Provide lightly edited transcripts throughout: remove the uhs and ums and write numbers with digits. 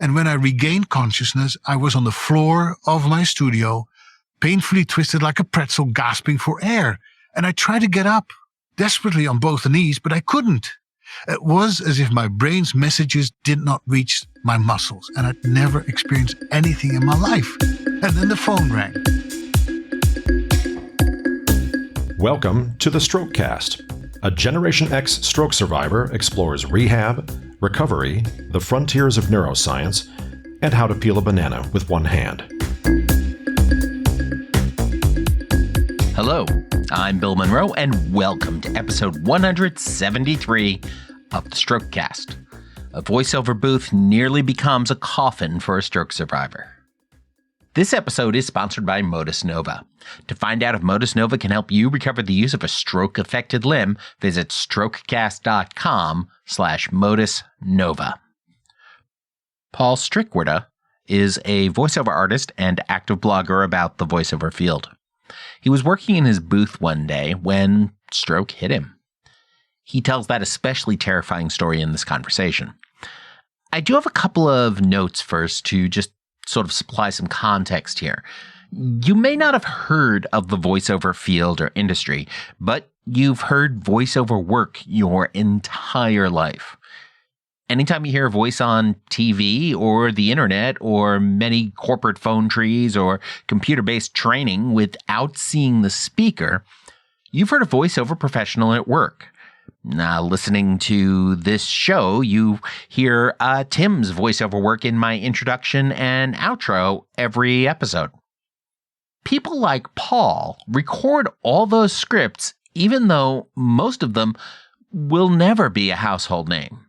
And when I regained consciousness, I was on the floor of my studio, painfully twisted like a pretzel, gasping for air. And I tried to get up, desperately on both knees, but I couldn't. It was as if my brain's messages did not reach my muscles, and I'd never experienced anything in my life. And then the phone rang. Welcome to the Strokecast. A Generation X stroke survivor explores rehab, recovery, the frontiers of neuroscience, and how to peel a banana with one hand. Hello, I'm Bill Monroe, and welcome to episode 173 of the Strokecast. A voiceover booth nearly becomes a coffin for a stroke survivor. This episode is sponsored by Modus Nova. To find out if Modus Nova can help you recover the use of a stroke-affected limb, visit strokecast.com/Modus Nova. Paul Strikwerda is a voiceover artist and active blogger about the voiceover field. He was working in his booth one day when stroke hit him. He tells that especially terrifying story in this conversation. I do have a couple of notes first to just sort of supply some context here. You may not have heard of the voiceover field or industry, but you've heard voiceover work your entire life. Anytime you hear a voice on TV or the internet or many corporate phone trees or computer-based training without seeing the speaker, you've heard a voiceover professional at work. Now, listening to this show, you hear Tim's voiceover work in my introduction and outro every episode. People like Paul record all those scripts, even though most of them will never be a household name.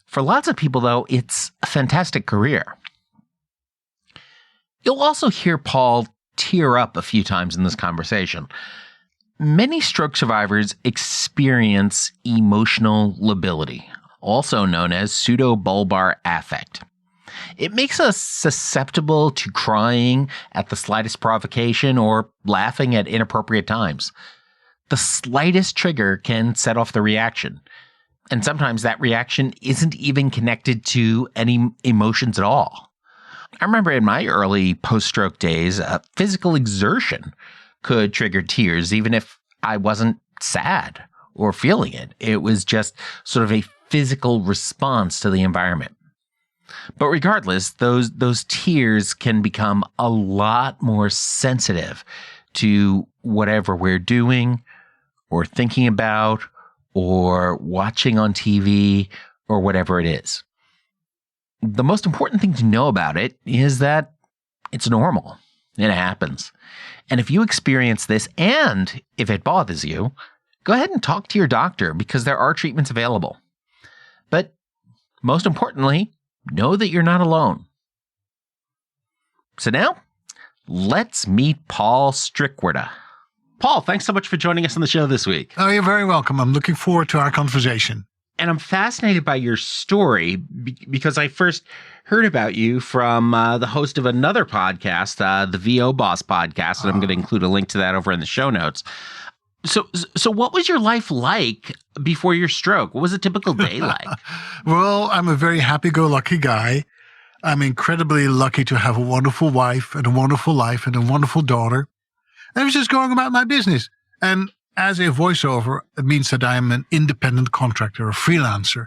For lots of people, though, it's a fantastic career. You'll also hear Paul tear up a few times in this conversation. Many stroke survivors experience emotional lability, also known as pseudobulbar affect. It makes us susceptible to crying at the slightest provocation or laughing at inappropriate times. The slightest trigger can set off the reaction, and sometimes that reaction isn't even connected to any emotions at all. I remember in my early post-stroke days, physical exertion could trigger tears, even if I wasn't sad or feeling it. It was just sort of a physical response to the environment. But regardless, those tears can become a lot more sensitive to whatever we're doing or thinking about or watching on TV or whatever it is. The most important thing to know about it is that it's normal. It happens. And if you experience this and if it bothers you, go ahead and talk to your doctor because there are treatments available. But most importantly, know that you're not alone. So now, let's meet Paul Strikwerda. Paul, thanks so much for joining us on the show this week. Oh, you're very welcome. I'm looking forward to our conversation. And I'm fascinated by your story because I first heard about you from the host of another podcast, the VO Boss podcast, and I'm going to include a link to that over in the show notes. So what was your life like before your stroke? What was a typical day like? Well, I'm a very happy-go-lucky guy. I'm incredibly lucky to have a wonderful wife and a wonderful life and a wonderful daughter. I was just going about my business. And as a voiceover, it means that I'm an independent contractor, a freelancer.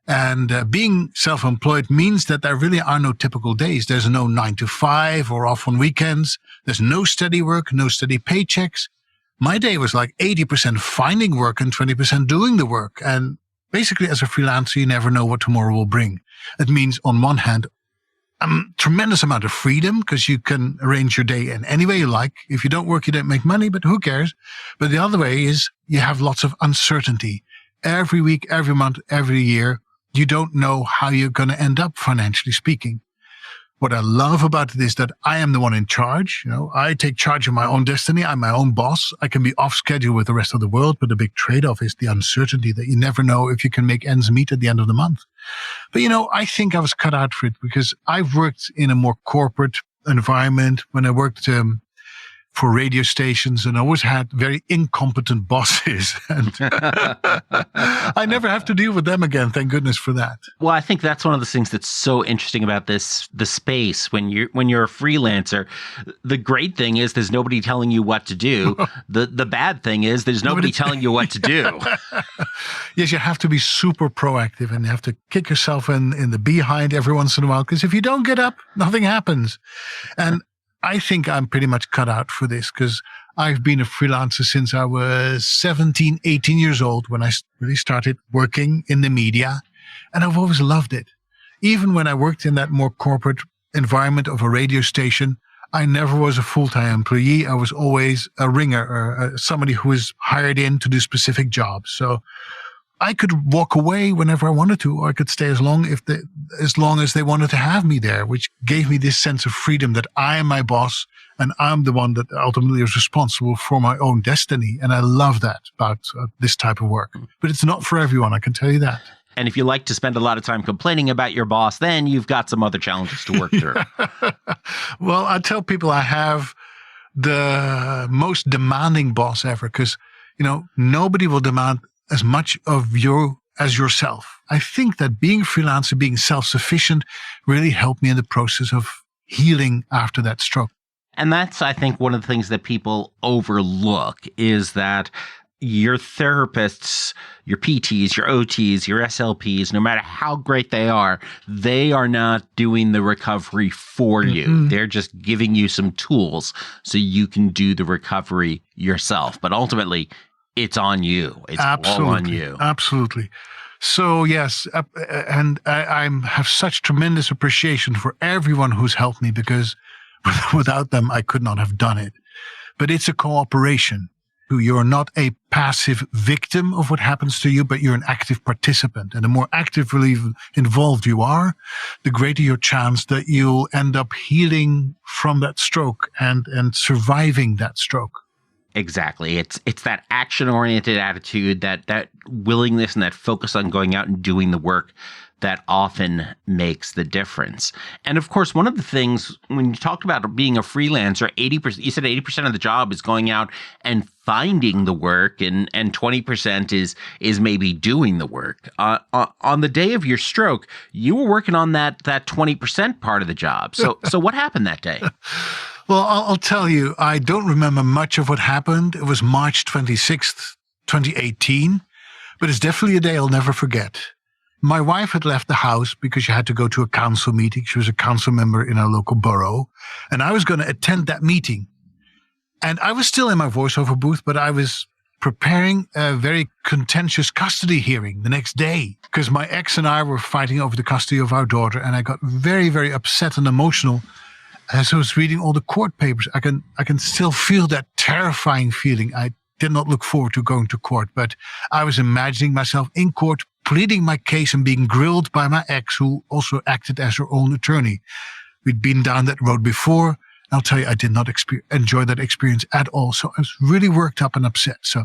And being self-employed means that there really are no typical days. There's no 9 to 5 or off on weekends. There's no steady work, no steady paychecks. My day was like 80% finding work and 20% doing the work. And basically, as a freelancer, you never know what tomorrow will bring. It means, on one hand, a tremendous amount of freedom because you can arrange your day in any way you like. If you don't work, you don't make money, but who cares? But the other way is you have lots of uncertainty. Every week, every month, every year, you don't know how you're going to end up financially speaking. What I love about it is that I am the one in charge. I take charge of my own destiny. I'm my own boss. I can be off schedule with the rest of the world, but the big trade-off is the uncertainty that you never know if you can make ends meet at the end of the month. But, I think I was cut out for it because I've worked in a more corporate environment. When I worked for radio stations and always had very incompetent bosses. And I never have to deal with them again. Thank goodness for that. Well, I think that's one of the things that's so interesting about the space when you're a freelancer. The great thing is there's nobody telling you what to do. The bad thing is there's nobody telling you what to do. Yes, you have to be super proactive and you have to kick yourself in the behind every once in a while, because if you don't get up, nothing happens. And I think I'm pretty much cut out for this, because I've been a freelancer since I was 17, 18 years old when I really started working in the media, and I've always loved it. Even when I worked in that more corporate environment of a radio station, I never was a full-time employee. I was always a ringer or somebody who was hired in to do specific jobs. So I could walk away whenever I wanted to, or I could stay as long as they wanted to have me there, which gave me this sense of freedom that I am my boss and I'm the one that ultimately is responsible for my own destiny. And I love that about this type of work. But it's not for everyone, I can tell you that. And if you like to spend a lot of time complaining about your boss, then you've got some other challenges to work through. Well, I tell people I have the most demanding boss ever, because, nobody will demand as much of you as yourself. I think that being a freelancer, being self-sufficient, really helped me in the process of healing after that stroke. And that's, I think, one of the things that people overlook is that your therapists, your PTs, your OTs, your SLPs, no matter how great they are not doing the recovery for you. They're just giving you some tools so you can do the recovery yourself. But ultimately, it's on you. It's all on you. Absolutely. So yes, and I have such tremendous appreciation for everyone who's helped me, because without them, I could not have done it. But it's a cooperation. You're not a passive victim of what happens to you, but you're an active participant. And the more actively involved you are, the greater your chance that you'll end up healing from that stroke and surviving that stroke. Exactly. It's that action-oriented attitude, that willingness and that focus on going out and doing the work that often makes the difference. And of course, one of the things when you talked about being a freelancer, 80%, you said 80% of the job is going out and finding the work, and 20% is maybe doing the work. On the day of your stroke, you were working on that 20% part of the job. So what happened that day? Well, I'll tell you, I don't remember much of what happened. It was March 26th, 2018, but it's definitely a day I'll never forget. My wife had left the house because she had to go to a council meeting. She was a council member in our local borough, and I was going to attend that meeting. And I was still in my voiceover booth, but I was preparing a very contentious custody hearing the next day, because my ex and I were fighting over the custody of our daughter, and I got very, very upset and emotional as I was reading all the court papers. I can still feel that terrifying feeling. I did not look forward to going to court, but I was imagining myself in court pleading my case and being grilled by my ex, who also acted as her own attorney. We'd been down that road before. And I'll tell you, I did not enjoy that experience at all. So I was really worked up and upset. So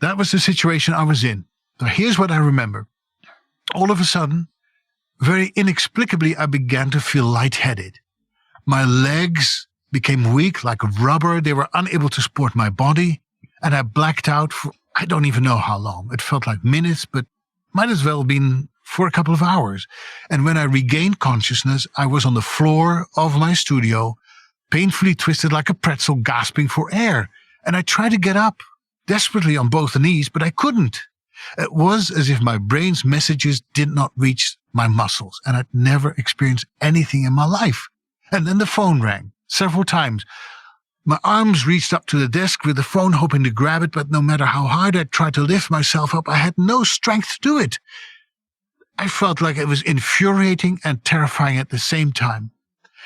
that was the situation I was in. Now, here's what I remember. All of a sudden, very inexplicably, I began to feel lightheaded. My legs became weak like rubber. They were unable to support my body. And I blacked out for I don't even know how long. It felt like minutes, but might as well have been for a couple of hours. And when I regained consciousness, I was on the floor of my studio, painfully twisted like a pretzel, gasping for air. And I tried to get up desperately on both knees, but I couldn't. It was as if my brain's messages did not reach my muscles, and I'd never experienced anything in my life. And then the phone rang several times. My arms reached up to the desk with the phone, hoping to grab it, but no matter how hard I tried to lift myself up, I had no strength to do it. I felt like it was infuriating and terrifying at the same time.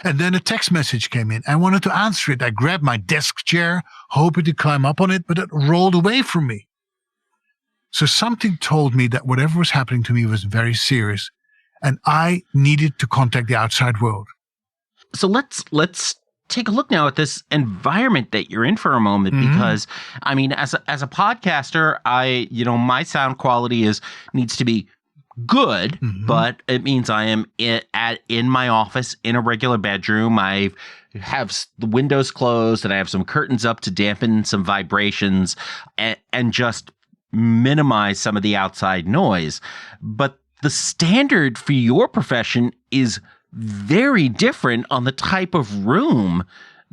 And then a text message came in. I wanted to answer it. I grabbed my desk chair, hoping to climb up on it, but it rolled away from me. So something told me that whatever was happening to me was very serious, and I needed to contact the outside world. So let's take a look now at this environment that you're in for a moment, because I mean, as a podcaster, my sound quality needs to be good, but it means I am in my office in a regular bedroom. I have the windows closed and I have some curtains up to dampen some vibrations and just minimize some of the outside noise. But the standard for your profession is very different on the type of room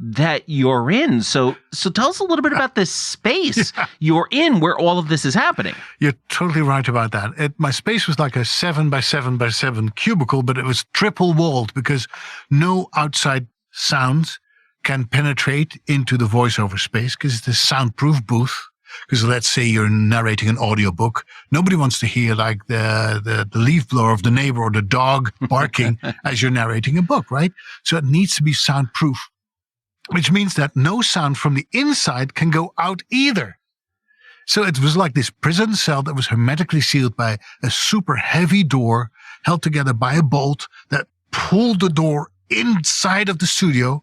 that you're in. So tell us a little bit about this space you're in where all of this is happening. You're totally right about that. My space was like a 7 by 7 by 7 cubicle, but it was triple walled because no outside sounds can penetrate into the voiceover space because it's a soundproof booth. Because let's say you're narrating an audiobook. Nobody wants to hear like the leaf blower of the neighbor or the dog barking as you're narrating a book, right? So it needs to be soundproof, which means that no sound from the inside can go out either. So it was like this prison cell that was hermetically sealed by a super heavy door held together by a bolt that pulled the door inside of the studio.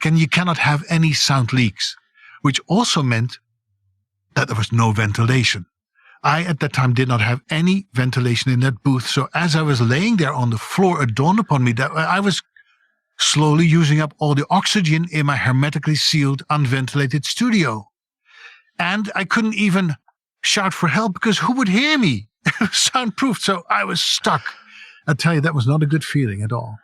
You cannot have any sound leaks, which also meant that there was no ventilation. I, at that time, did not have any ventilation in that booth. So as I was laying there on the floor, it dawned upon me that I was slowly using up all the oxygen in my hermetically sealed, unventilated studio. And I couldn't even shout for help because who would hear me? It was soundproof. So I was stuck. I tell you, that was not a good feeling at all.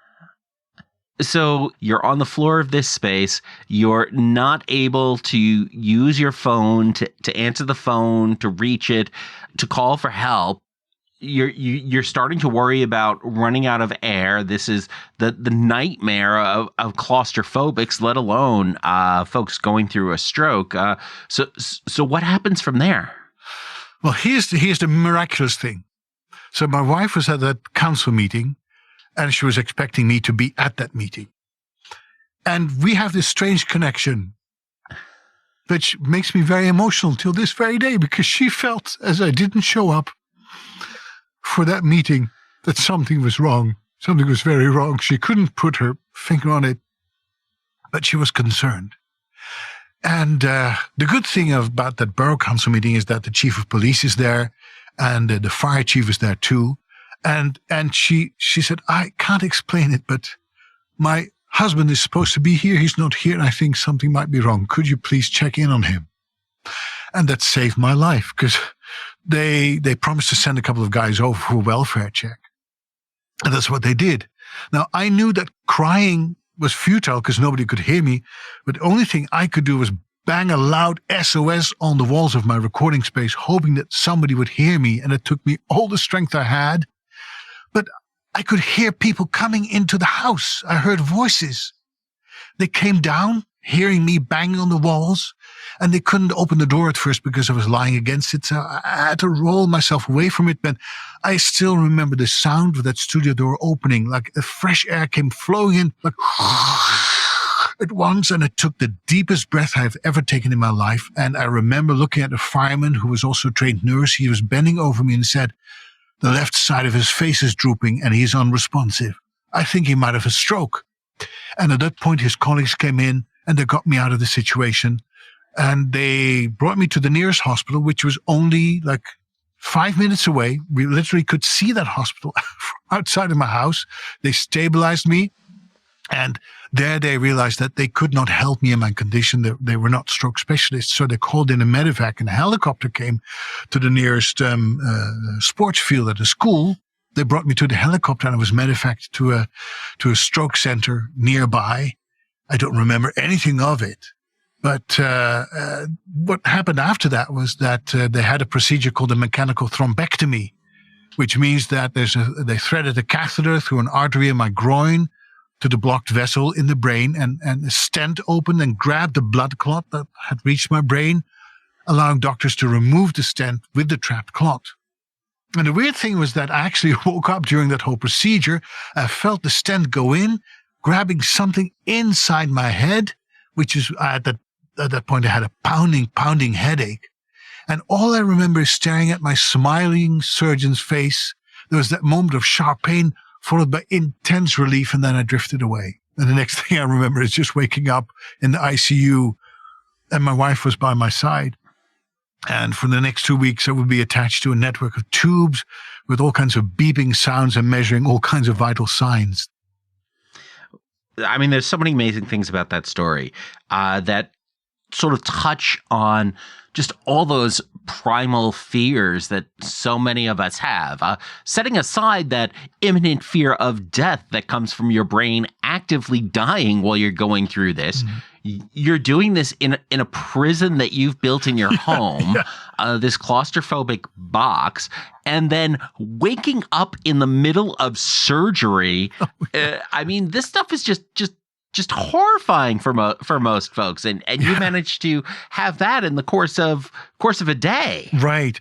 So you're on the floor of this space. You're not able to use your phone to answer the phone, to reach it, to call for help. You're starting to worry about running out of air. This is the nightmare of claustrophobics, let alone folks going through a stroke. So what happens from there? Well, here's the miraculous thing. So my wife was at that council meeting, and she was expecting me to be at that meeting. And we have this strange connection, which makes me very emotional till this very day, because she felt, as I didn't show up for that meeting, that something was wrong. Something was very wrong. She couldn't put her finger on it, but she was concerned. And the good thing about that borough council meeting is that the chief of police is there, and the fire chief is there too. And she said, I can't explain it, but my husband is supposed to be here. He's not here, and I think something might be wrong. Could you please check in on him? And that saved my life, because they promised to send a couple of guys over for a welfare check. And that's what they did. Now, I knew that crying was futile because nobody could hear me, but the only thing I could do was bang a loud SOS on the walls of my recording space, hoping that somebody would hear me, and it took me all the strength I had. But I could hear people coming into the house. I heard voices. They came down, hearing me banging on the walls, and they couldn't open the door at first because I was lying against it. So I had to roll myself away from it. But I still remember the sound of that studio door opening, like the fresh air came flowing in, like at once, and it took the deepest breath I've ever taken in my life. And I remember looking at a fireman who was also a trained nurse. He was bending over me and said, the left side of his face is drooping and he's unresponsive. I think he might have a stroke. And at that point, his colleagues came in and they got me out of the situation. And they brought me to the nearest hospital, which was only like 5 minutes away. We literally could see that hospital outside of my house. They stabilized me. And there they realized that they could not help me in my condition. They were not stroke specialists. So they called in a medevac, and a helicopter came to the nearest sports field at a school. They brought me to the helicopter, and I was medevaced to a stroke center nearby. I don't remember anything of it. But what happened after that was that they had a procedure called a mechanical thrombectomy, which means that they threaded a catheter through an artery in my groin to the blocked vessel in the brain, and a stent opened and grabbed the blood clot that had reached my brain, allowing doctors to remove the stent with the trapped clot. And the weird thing was that I actually woke up during that whole procedure. I felt the stent go in, grabbing something inside my head, which is at that point I had a pounding headache. And all I remember is staring at my smiling surgeon's face. There was that moment of sharp pain, followed by intense relief, and then I drifted away. And the next thing I remember is just waking up in the ICU, and my wife was by my side. And for the next 2 weeks, I would be attached to a network of tubes with all kinds of beeping sounds and measuring all kinds of vital signs. I mean, there's so many amazing things about that story that sort of touch on just all those primal fears that so many of us have. Setting aside that imminent fear of death that comes from your brain actively dying while you're going through this, you're doing this in a prison that you've built in your home, this claustrophobic box, and then waking up in the middle of surgery. I mean, this stuff is just horrifying for most folks, and you managed to have that in the course of a day. Right.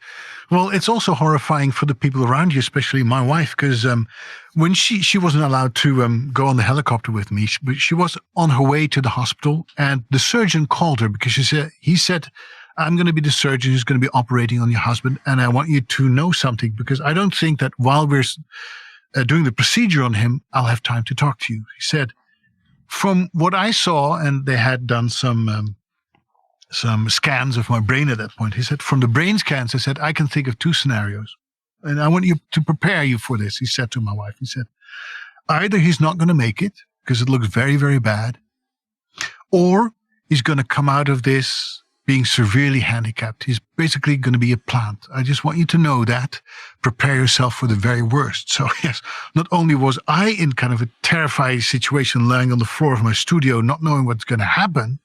Well, it's also horrifying for the people around you, especially my wife, because when she wasn't allowed to go on the helicopter with me, she was on her way to the hospital, and the surgeon called her because he said, I'm going to be the surgeon who's going to be operating on your husband, and I want you to know something, because I don't think that while we're doing the procedure on him, I'll have time to talk to you. He said, from what I saw, and they had done some scans of my brain at that point, he said, from the brain scans, I said, I can think of two scenarios, and I want you to prepare you for this. He said to my wife, he said, either he's not going to make it because it looks very, very bad, or he's going to come out of this being severely handicapped. He's basically going to be a plant. I just want you to know that. Prepare yourself for the very worst. So yes, not only was I in kind of a terrifying situation lying on the floor of my studio, not knowing what's going to happen,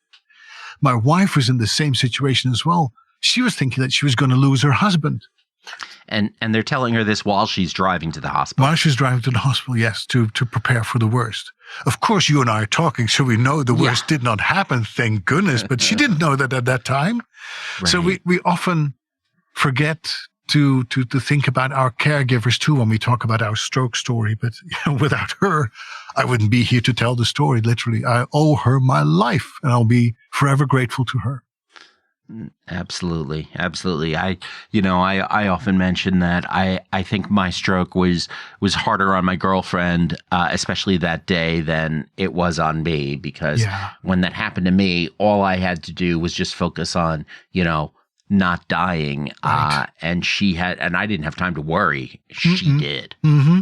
my wife was in the same situation as well. She was thinking that she was going to lose her husband. And they're telling her this while she's driving to the hospital. While she's driving to the hospital, yes, to prepare for the worst. Of course, you and I are talking, so we know the worst did not happen, thank goodness. But she didn't know that at that time. Right. So we often forget to think about our caregivers too when we talk about our stroke story. But without her, I wouldn't be here to tell the story. Literally, I owe her my life, and I'll be forever grateful to her. Absolutely. I often mention that I think my stroke was harder on my girlfriend, especially that day, than it was on me, because when that happened to me, all I had to do was just focus on, not dying. Right. And I didn't have time to worry. She did. Mm-hmm.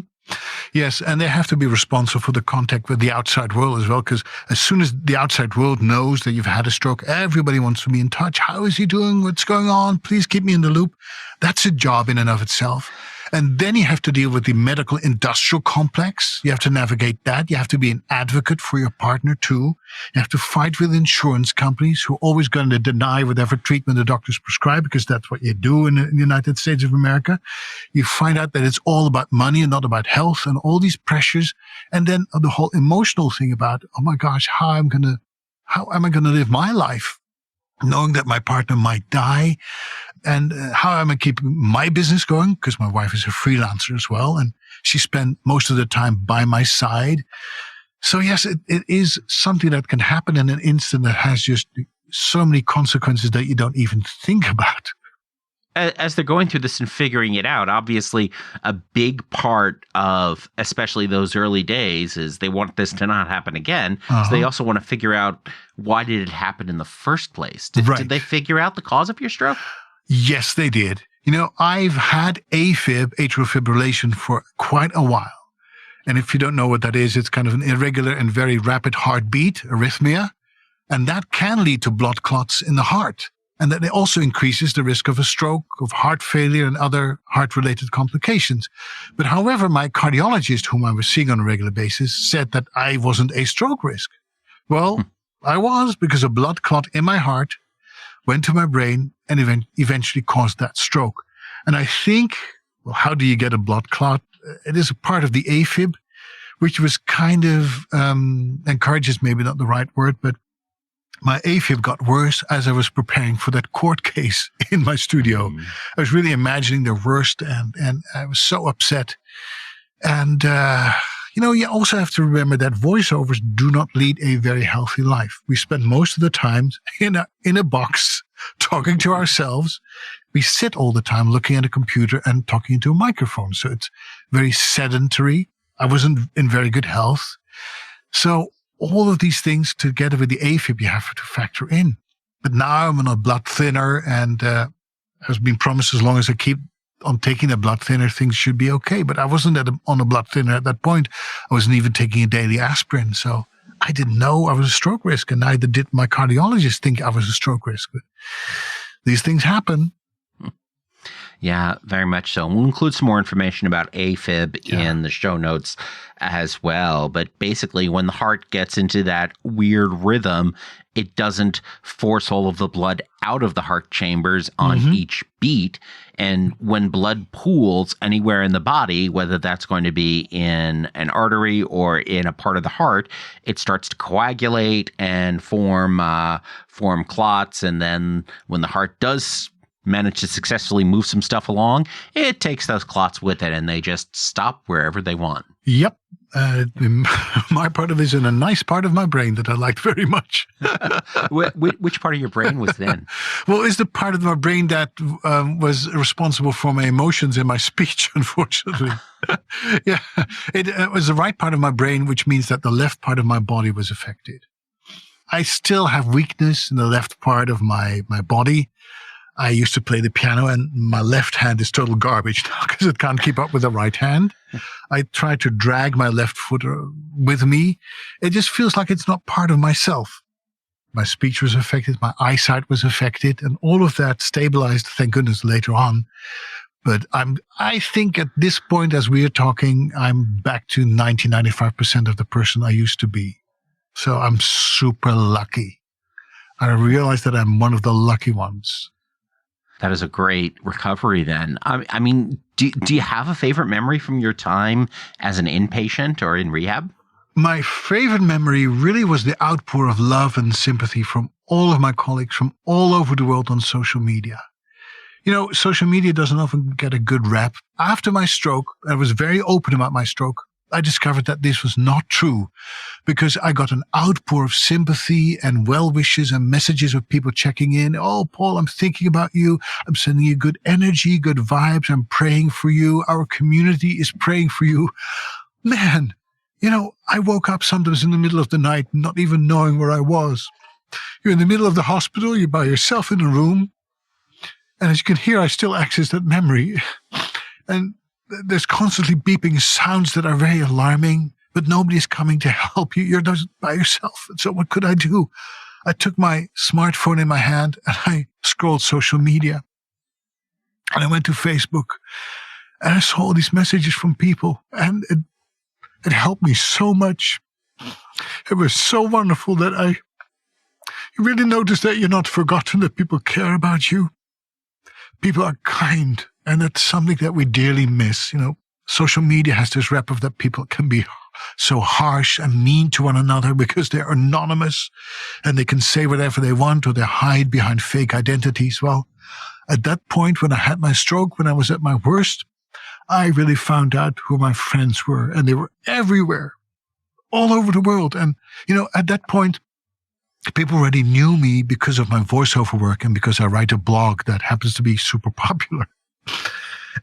Yes, and they have to be responsible for the contact with the outside world as well, because as soon as the outside world knows that you've had a stroke, everybody wants to be in touch. How is he doing? What's going on? Please keep me in the loop. That's a job in and of itself. And then you have to deal with the medical industrial complex. You have to navigate that. You have to be an advocate for your partner too. You have to fight with insurance companies who are always going to deny whatever treatment the doctors prescribe, because that's what you do in the United States of America. You find out that it's all about money and not about health, and all these pressures. And then the whole emotional thing about, oh my gosh, how am I going to live my life knowing that my partner might die? And how am I keeping my business going? Because my wife is a freelancer as well, and she spent most of the time by my side. So yes, it is something that can happen in an instant that has just so many consequences that you don't even think about. As they're going through this and figuring it out, obviously a big part of especially those early days is they want this to not happen again. So they also want to figure out, why did it happen in the first place? Did they figure out the cause of your stroke? Yes, they did. I've had AFib, atrial fibrillation, for quite a while. And if you don't know what that is, it's kind of an irregular and very rapid heartbeat, arrhythmia. And that can lead to blood clots in the heart. And that also increases the risk of a stroke, of heart failure, and other heart-related complications. But however, my cardiologist, whom I was seeing on a regular basis, said that I wasn't a stroke risk. Well, I was, because a blood clot in my heart went to my brain and eventually caused that stroke. And I think, well, how do you get a blood clot? It is a part of the AFib, which was kind of encourages, maybe not the right word, but my AFib got worse as I was preparing for that court case in my studio. I was really imagining the worst, and I was so upset. And, you also have to remember that voiceovers do not lead a very healthy life. We spend most of the time in a box talking to ourselves. We sit all the time looking at a computer and talking into a microphone. So it's very sedentary. I wasn't in very good health. So all of these things together with the AFib you have to factor in. But now I'm on a blood thinner, and has been promised as long as I keep on taking a blood thinner, things should be okay. But I wasn't on a blood thinner at that point. I wasn't even taking a daily aspirin. So I didn't know I was a stroke risk, and neither did my cardiologist think I was a stroke risk. But these things happen. Yeah, very much so. We'll include some more information about AFib in the show notes as well. But basically, when the heart gets into that weird rhythm, it doesn't force all of the blood out of the heart chambers on each beat. And when blood pools anywhere in the body, whether that's going to be in an artery or in a part of the heart, it starts to coagulate and form clots. And then when the heart does manage to successfully move some stuff along, it takes those clots with it and they just stop wherever they want. Yep. My part of it is in a nice part of my brain that I liked very much. Which part of your brain was then? Well, it's the part of my brain that was responsible for my emotions and my speech, unfortunately. Yeah, it was the right part of my brain, which means that the left part of my body was affected. I still have weakness in the left part of my body. I used to play the piano, and my left hand is total garbage now because it can't keep up with the right hand. I try to drag my left foot with me. It just feels like it's not part of myself. My speech was affected, my eyesight was affected, and all of that stabilized, thank goodness, later on. But I think at this point, as we are talking, I'm back to 95% of the person I used to be. So I'm super lucky. I realize that I'm one of the lucky ones. That is a great recovery then. I mean, do you have a favorite memory from your time as an inpatient or in rehab? My favorite memory really was the outpour of love and sympathy from all of my colleagues from all over the world on social media. You know, social media doesn't often get a good rap. After my stroke, I was very open about my stroke. I discovered that this was not true because I got an outpour of sympathy and well wishes and messages of people checking in. Oh, Paul, I'm thinking about you. I'm sending you good energy, good vibes. I'm praying for you. Our community is praying for you. Man, you know, I woke up sometimes in the middle of the night, not even knowing where I was. You're in the middle of the hospital. You're by yourself in a room. And as you can hear, I still access that memory. And there's constantly beeping sounds that are very alarming, but nobody is coming to help you. You're just by yourself. And so what could I do? I took my smartphone in my hand and I scrolled social media. And I went to Facebook and I saw all these messages from people, and it helped me so much. It was so wonderful that you really notice that you're not forgotten, that people care about you. People are kind. And that's something that we dearly miss. You know, social media has this rep of that people can be so harsh and mean to one another because they're anonymous and they can say whatever they want or they hide behind fake identities. Well, at that point when I had my stroke, when I was at my worst, I really found out who my friends were, and they were everywhere, all over the world. And, you know, at that point, people already knew me because of my voiceover work and because I write a blog that happens to be super popular.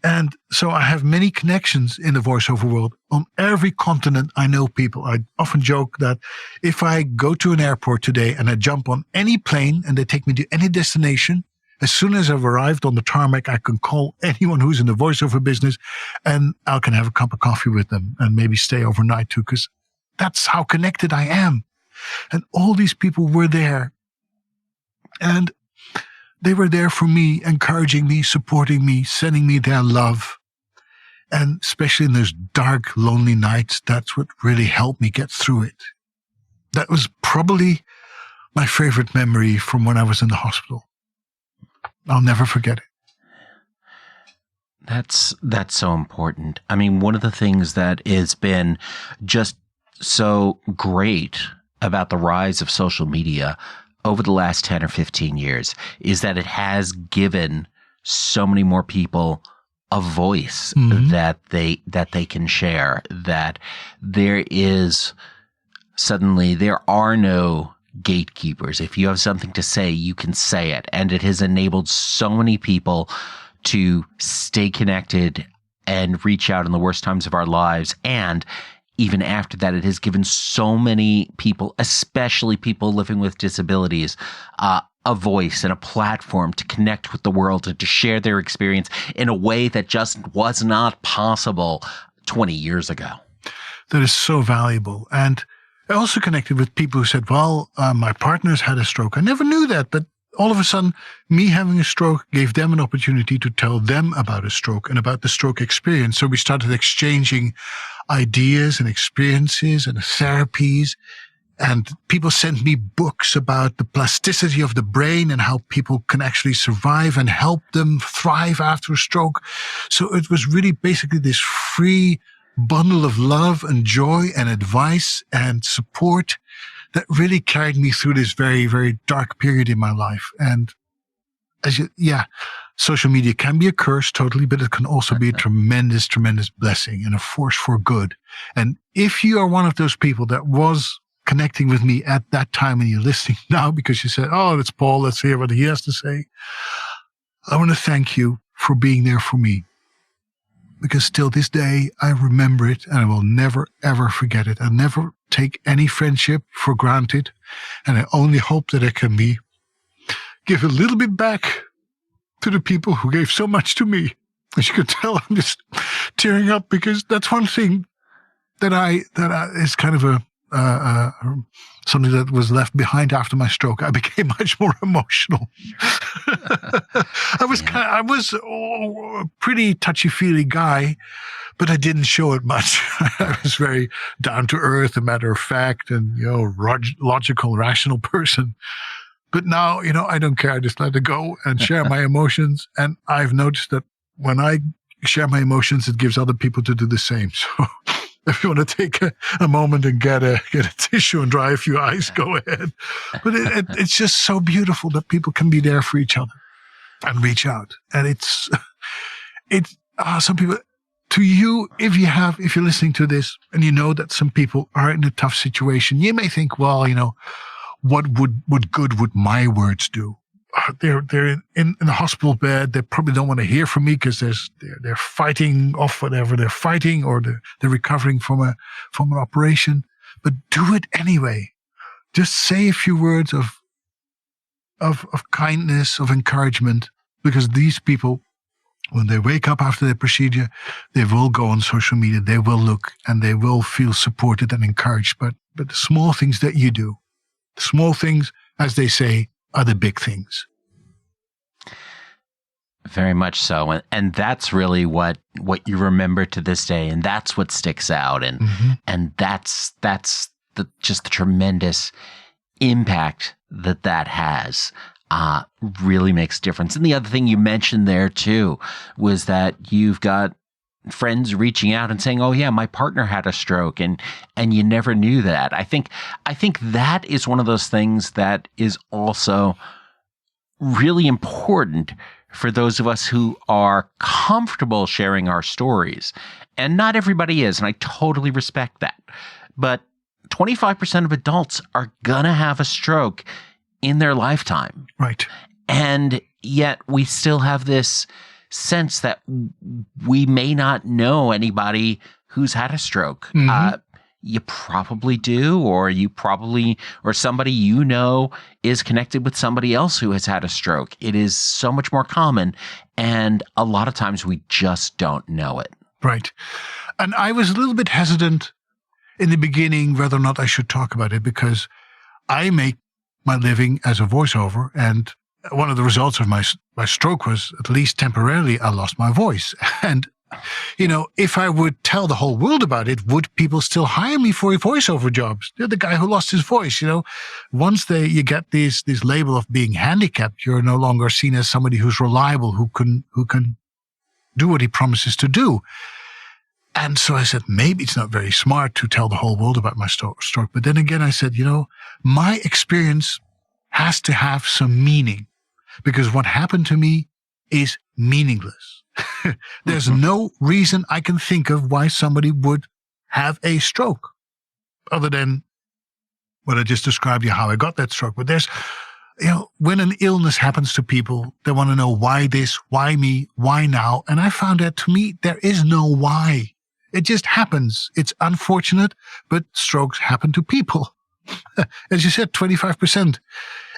And so I have many connections in the voiceover world. On every continent, I know people. I often joke that if I go to an airport today and I jump on any plane and they take me to any destination, as soon as I've arrived on the tarmac, I can call anyone who's in the voiceover business and I can have a cup of coffee with them and maybe stay overnight too, because that's how connected I am. And all these people were there. And they were there for me, encouraging me, supporting me, sending me their love. And especially in those dark, lonely nights, that's what really helped me get through it. That was probably my favorite memory from when I was in the hospital. I'll never forget it. That's so important. I mean, one of the things that has been just so great about the rise of social media over the last 10 or 15 years is that it has given so many more people a voice that they can share, that there are no gatekeepers. If you have something to say, you can say it. And it has enabled so many people to stay connected and reach out in the worst times of our lives. And even after that, it has given so many people, especially people living with disabilities, a a voice and a platform to connect with the world and to share their experience in a way that just was not possible 20 years ago. That is so valuable. And I also connected with people who said, well, my partner's had a stroke. I never knew that, but all of a sudden, me having a stroke gave them an opportunity to tell them about a stroke and about the stroke experience. So we started exchanging ideas and experiences and therapies. And people sent me books about the plasticity of the brain and how people can actually survive and help them thrive after a stroke. So it was really basically this free bundle of love and joy and advice and support that really carried me through this very, very dark period in my life. And social media can be a curse totally, but it can also be a tremendous, tremendous blessing and a force for good. And if you are one of those people that was connecting with me at that time and you're listening now because you said, oh, that's Paul, let's hear what he has to say, I want to thank you for being there for me. Because still this day, I remember it and I will never, ever forget it. I never take any friendship for granted. And I only hope that I can give a little bit back to the people who gave so much to me. As you can tell, I'm just tearing up because that's one thing that is kind of something that was left behind after my stroke. I became much more emotional. I was a pretty touchy-feely guy, but I didn't show it much. I was very down to earth, a matter of fact, and logical, rational person. But now, I don't care. I just let it go and share my emotions. And I've noticed that when I share my emotions, it gives other people to do the same. So if you want to take a moment and get a tissue and dry a few eyes, go ahead. But it's just so beautiful that people can be there for each other and reach out. And some people, to you, if you're listening to this and you know that some people are in a tough situation, you may think, well, what good would my words do? They're in the hospital bed. They probably don't want to hear from me because they're fighting off whatever they're fighting, or they're recovering from an operation. But do it anyway. Just say a few words of kindness, of encouragement, because these people, when they wake up after their procedure, they will go on social media. They will look and they will feel supported and encouraged. But the small things that you do, the small things, as they say, are the big things. Very much so. And that's really what you remember to this day. And that's what sticks out. And and that's just the tremendous impact that has. Really makes a difference. And the other thing you mentioned there too was that you've got friends reaching out and saying, oh yeah, my partner had a stroke, and you never knew that. I think that is one of those things that is also really important for those of us who are comfortable sharing our stories. And not everybody is, and I totally respect that. But 25% of adults are gonna have a stroke in their lifetime. Right. And yet we still have this sense that we may not know anybody who's had a stroke. You probably do, or somebody is connected with somebody else who has had a stroke. It is so much more common, and a lot of times we just don't know it. Right. And I was a little bit hesitant in the beginning whether or not I should talk about it, because I make my living as a voiceover, and one of the results of my stroke was, at least temporarily, I lost my voice. And, if I would tell the whole world about it, would people still hire me for voiceover jobs? They're the guy who lost his voice, Once you get this label of being handicapped, you're no longer seen as somebody who's reliable, who can do what he promises to do. And so I said, maybe it's not very smart to tell the whole world about my stroke. But then again, I said, my experience has to have some meaning, because what happened to me is meaningless. There's no reason I can think of why somebody would have a stroke, other than what I just described you, how I got that stroke. But there's, when an illness happens to people, they want to know why this, why me, why now. And I found that, to me, there is no why. It just happens. It's unfortunate, but strokes happen to people. As you said, 25%.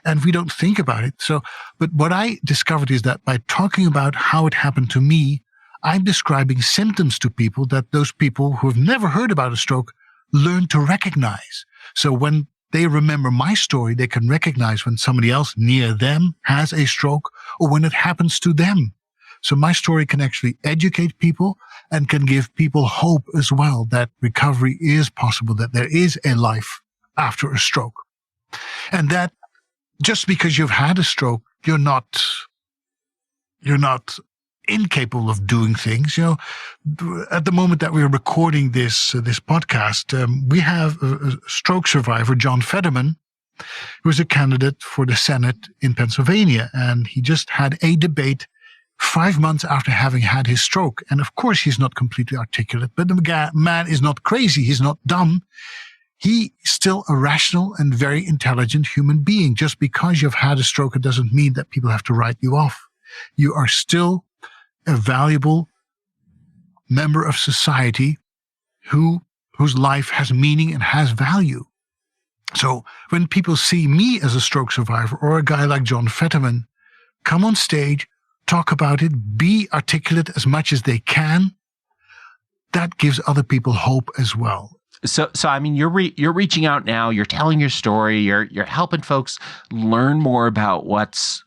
and we don't think about it. So, but what I discovered is that by talking about how it happened to me, I'm describing symptoms to people that those people who have never heard about a stroke learn to recognize. So when they remember my story, they can recognize when somebody else near them has a stroke or when it happens to them. So my story can actually educate people and can give people hope as well that recovery is possible, that there is a life after a stroke. And that just because you've had a stroke, you're not incapable of doing things. You know, at the moment that we're recording this podcast, we have a stroke survivor, John Fetterman, who was a candidate for the Senate in Pennsylvania, and he just had a debate 5 months after having had his stroke. And of course, he's not completely articulate, but the man is not crazy. He's not dumb. He's still a rational and very intelligent human being. Just because you've had a stroke, it doesn't mean that people have to write you off. You are still a valuable member of society whose life has meaning and has value. So when people see me as a stroke survivor or a guy like John Fetterman come on stage, talk about it, be articulate as much as they can, that gives other people hope as well. So I mean, you're reaching out now. You're telling your story. You're helping folks learn more about what's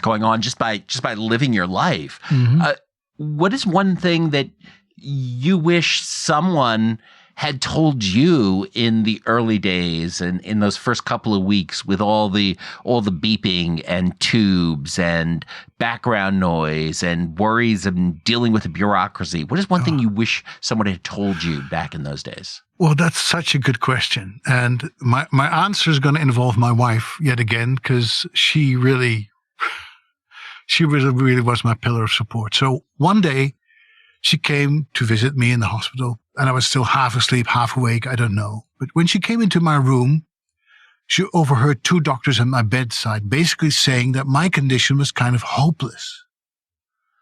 going on just by living your life. Mm-hmm. What is one thing that you wish someone had told you in the early days and in those first couple of weeks with all the beeping and tubes and background noise and worries and dealing with the bureaucracy? What is one thing you wish someone had told you back in those days? Well, that's such a good question. And my answer is going to involve my wife yet again, because she really was my pillar of support. So one day she came to visit me in the hospital, and I was still half asleep, half awake, I don't know. But when she came into my room, she overheard two doctors at my bedside basically saying that my condition was kind of hopeless.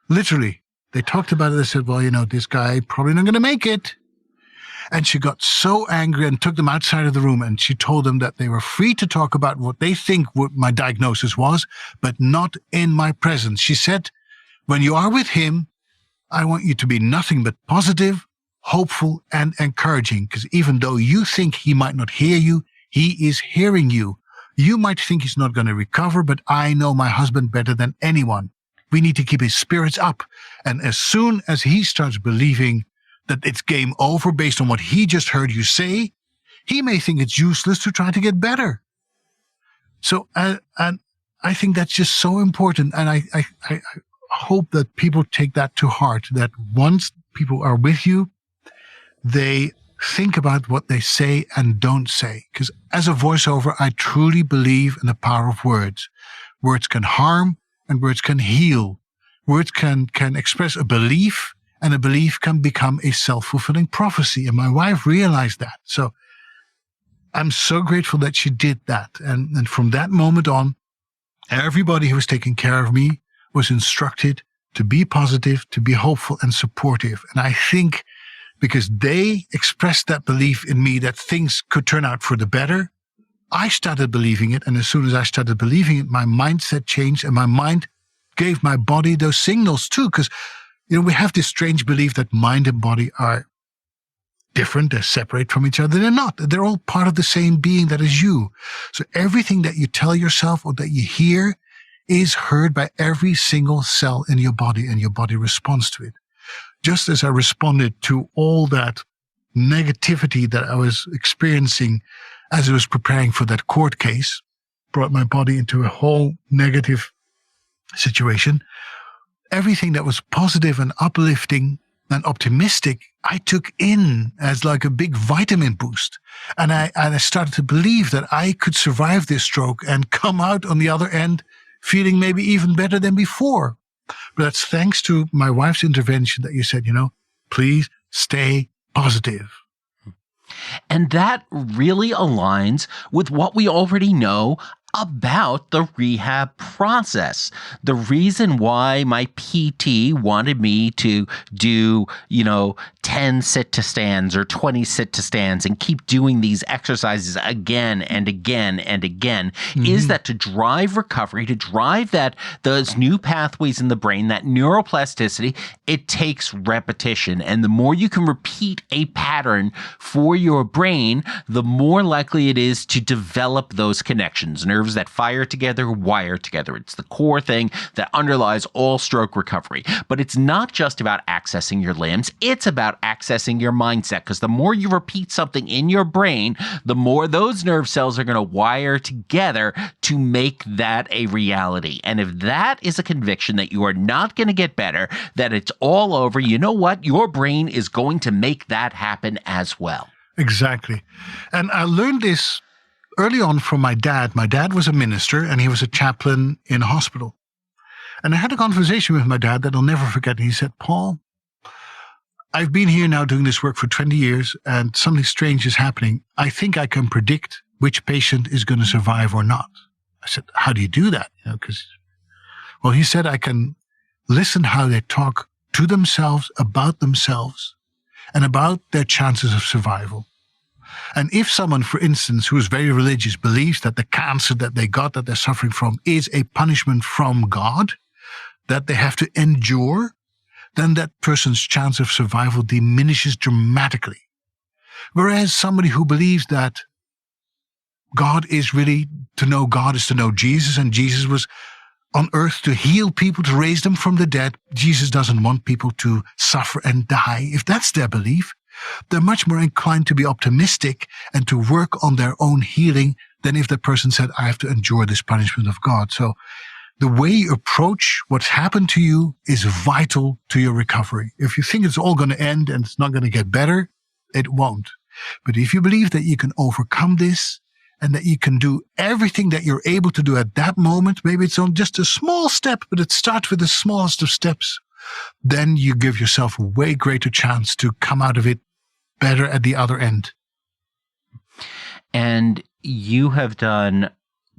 Literally. They talked about it. They said, well, you know, this guy probably not going to make it. And she got so angry and took them outside of the room, and she told them that they were free to talk about what they think what my diagnosis was, but not in my presence. She said, when you are with him, I want you to be nothing but positive, hopeful, and encouraging, because even though you think he might not hear you, he is hearing you. You might think he's not going to recover, but I know my husband better than anyone. We need to keep his spirits up. And as soon as he starts believing that it's game over based on what he just heard you say, he may think it's useless to try to get better. So, and I think that's just so important. And I hope that people take that to heart, that once people are with you, they think about what they say and don't say. Because as a voiceover, I truly believe in the power of words. Words can harm and words can heal. Words can express a belief, and a belief can become a self-fulfilling prophecy. And my wife realized that. So I'm so grateful that she did that. And from that moment on, everybody who was taking care of me was instructed to be positive, to be hopeful and supportive. And I think because they expressed that belief in me that things could turn out for the better, I started believing it. And as soon as I started believing it, my mindset changed, and my mind gave my body those signals too. Because, you know, we have this strange belief that mind and body are different, they're separate from each other. They're not. They're all part of the same being that is you. So everything that you tell yourself or that you hear is heard by every single cell in your body, and your body responds to it. Just as I responded to all that negativity that I was experiencing as I was preparing for that court case, brought my body into a whole negative situation. Everything that was positive and uplifting and optimistic, I took in as like a big vitamin boost. And I started to believe that I could survive this stroke and come out on the other end feeling maybe even better than before. But that's thanks to my wife's intervention that you said, you know, please stay positive. And that really aligns with what we already know about the rehab process. The reason why my PT wanted me to do, 10 sit-to-stands or 20 sit-to-stands and keep doing these exercises again and again and again is that to drive recovery, to drive those new pathways in the brain, that neuroplasticity, it takes repetition. And the more you can repeat a pattern for your brain, the more likely it is to develop those connections. Nerves that fire together, wire together. It's the core thing that underlies all stroke recovery. But it's not just about accessing your limbs. It's about accessing your mindset, because the more you repeat something in your brain, the more those nerve cells are going to wire together to make that a reality. And if that is a conviction that you are not going to get better, that it's all over, you know what? Your brain is going to make that happen as well. Exactly. And I learned this early on from my dad. My dad was a minister and he was a chaplain in a hospital. And I had a conversation with my dad that I'll never forget. And he said, Paul, I've been here now doing this work for 20 years and something strange is happening. I think I can predict which patient is going to survive or not. I said, how do you do that? Well, he said, I can listen how they talk to themselves, about themselves, and about their chances of survival. And if someone, for instance, who is very religious, believes that the cancer that they got, that they're suffering from, is a punishment from God, that they have to endure, then that person's chance of survival diminishes dramatically. Whereas somebody who believes that God is really, to know God is to know Jesus, and Jesus was on earth to heal people, to raise them from the dead. Jesus doesn't want people to suffer and die. If that's their belief, they're much more inclined to be optimistic and to work on their own healing than if the person said, I have to endure this punishment of God. So the way you approach what's happened to you is vital to your recovery. If you think it's all going to end and it's not going to get better, it won't. But if you believe that you can overcome this and that you can do everything that you're able to do at that moment, maybe it's on just a small step, but it starts with the smallest of steps, then you give yourself a way greater chance to come out of it better at the other end. And you have done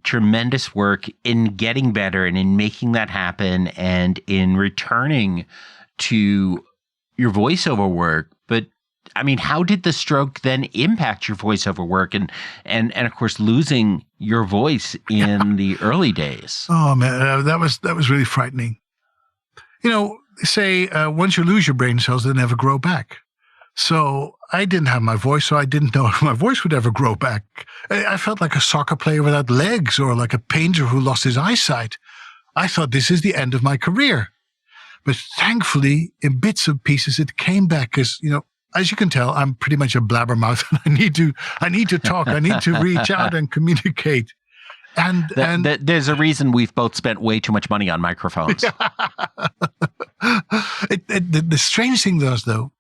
tremendous work in getting better and in making that happen and in returning to your voiceover work. But I mean, how did the stroke then impact your voiceover work and of course losing your voice in the early days? Oh man, that was really frightening. They say once you lose your brain cells, they never grow back. So I didn't have my voice, so I didn't know if my voice would ever grow back. I felt like a soccer player without legs or like a painter who lost his eyesight. I thought this is the end of my career. But thankfully, in bits and pieces, it came back because, as you can tell, I'm pretty much a blabbermouth and I need to talk. I need to reach out and communicate. And there's a reason we've both spent way too much money on microphones. The strange thing was, though,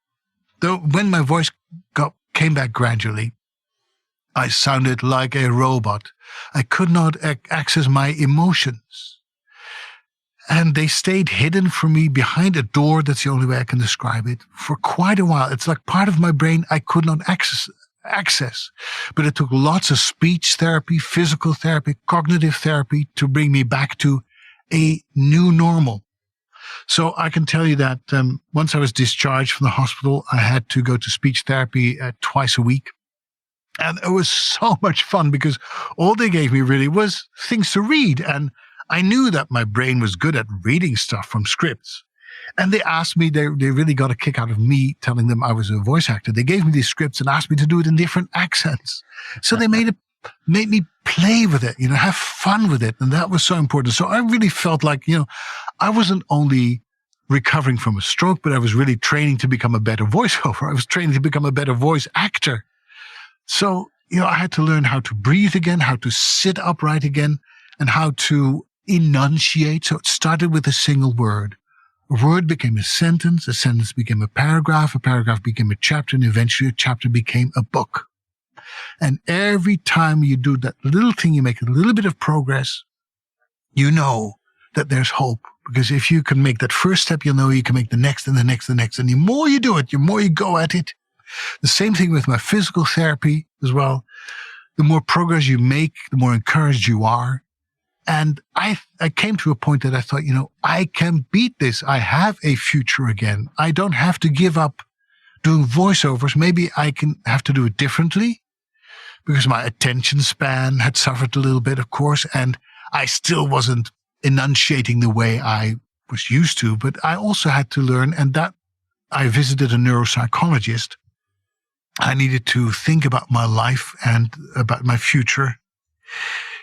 when my voice came back gradually, I sounded like a robot. I could not access my emotions. And they stayed hidden from me behind a door. That's the only way I can describe it. For quite a while. It's like part of my brain I could not access. But it took lots of speech therapy, physical therapy, cognitive therapy to bring me back to a new normal. So I can tell you that once I was discharged from the hospital, I had to go to speech therapy twice a week. And it was so much fun because all they gave me really was things to read. And I knew that my brain was good at reading stuff from scripts. And they asked me, they really got a kick out of me telling them I was a voice actor. They gave me these scripts and asked me to do it in different accents. So they made me play with it, have fun with it. And that was so important. So I really felt like, I wasn't only recovering from a stroke, but I was really training to become a better voiceover. I was training to become a better voice actor. So, I had to learn how to breathe again, how to sit upright again, and how to enunciate. So it started with a single word. A word became a sentence became a paragraph became a chapter, and eventually a chapter became a book. And every time you do that little thing, you make a little bit of progress, you know that there's hope. Because if you can make that first step, you'll know you can make the next and the next and the next. And the more you do it, the more you go at it. The same thing with my physical therapy as well. The more progress you make, the more encouraged you are. And I came to a point that I thought, I can beat this. I have a future again. I don't have to give up doing voiceovers, maybe I can have to do it differently because my attention span had suffered a little bit, of course, and I still wasn't enunciating the way I was used to, but I also had to learn, and that I visited a neuropsychologist. I needed to think about my life and about my future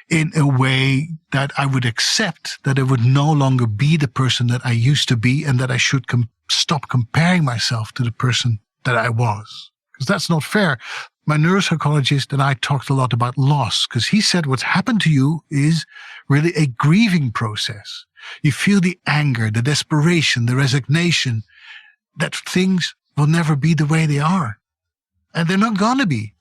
in a way that I would accept that I would no longer be the person that I used to be, and that I should stop comparing myself to the person that I was. Because that's not fair. My neuropsychologist and I talked a lot about loss, because he said what's happened to you is really a grieving process. You feel the anger, the desperation, the resignation, that things will never be the way they are. And they're not going to be.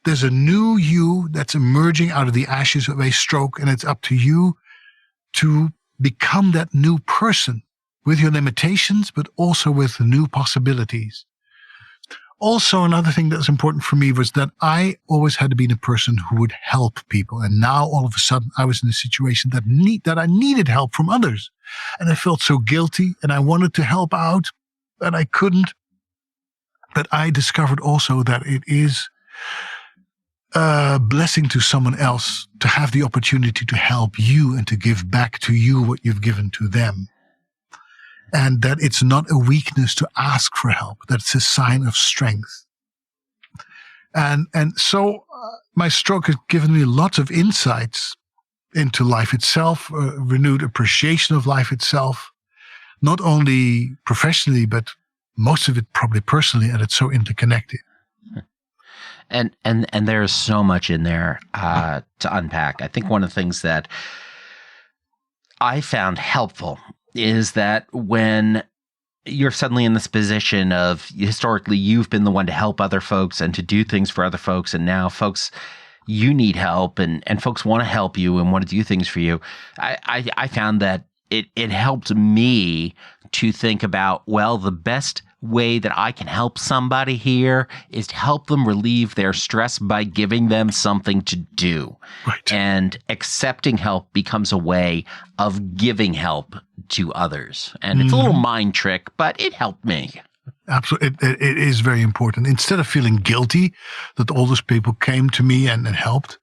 There's a new you that's emerging out of the ashes of a stroke, and it's up to you to become that new person with your limitations, but also with new possibilities. Also, another thing that's important for me was that I always had to be the person who would help people. And now all of a sudden I was in a situation that I needed help from others. And I felt so guilty, and I wanted to help out, but I couldn't. But I discovered also that it is a blessing to someone else to have the opportunity to help you and to give back to you what you've given to them. And that it's not a weakness to ask for help, that it's a sign of strength. And so my stroke has given me lots of insights into life itself, renewed appreciation of life itself, not only professionally, but most of it probably personally, and it's so interconnected. And there's so much in there to unpack. I think one of the things that I found helpful is that when you're suddenly in this position of, historically, you've been the one to help other folks and to do things for other folks, and now folks, you need help, and folks want to help you and want to do things for you. I found that it helped me to think about, well, the best way that I can help somebody here is to help them relieve their stress by giving them something to do. Right. And accepting help becomes a way of giving help to others. And it's a little mind trick, but it helped me. Absolutely. It is very important. Instead of feeling guilty that all those people came to me and helped,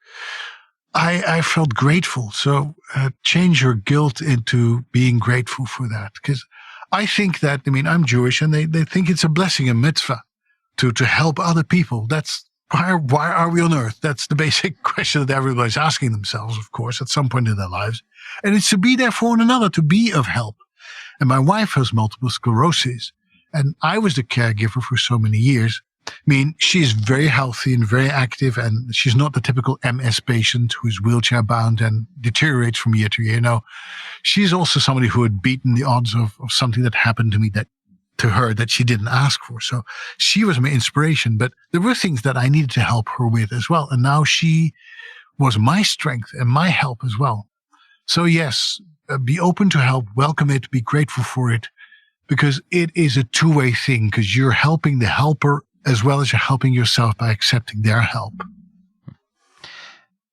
I felt grateful. So change your guilt into being grateful for that. Because I think that, I'm Jewish, and they think it's a blessing, a mitzvah, to help other people. That's why are we on earth? That's the basic question that everybody's asking themselves, of course, at some point in their lives. And it's to be there for one another, to be of help. And my wife has multiple sclerosis, and I was the caregiver for so many years. She's very healthy and very active, and she's not the typical MS patient who is wheelchair bound and deteriorates from year to year. No, she's also somebody who had beaten the odds of something that happened to her that she didn't ask for. So she was my inspiration, but there were things that I needed to help her with as well. And now she was my strength and my help as well. So yes, be open to help, welcome it, be grateful for it, because it is a two-way thing, because you're helping the helper as well as you're helping yourself by accepting their help.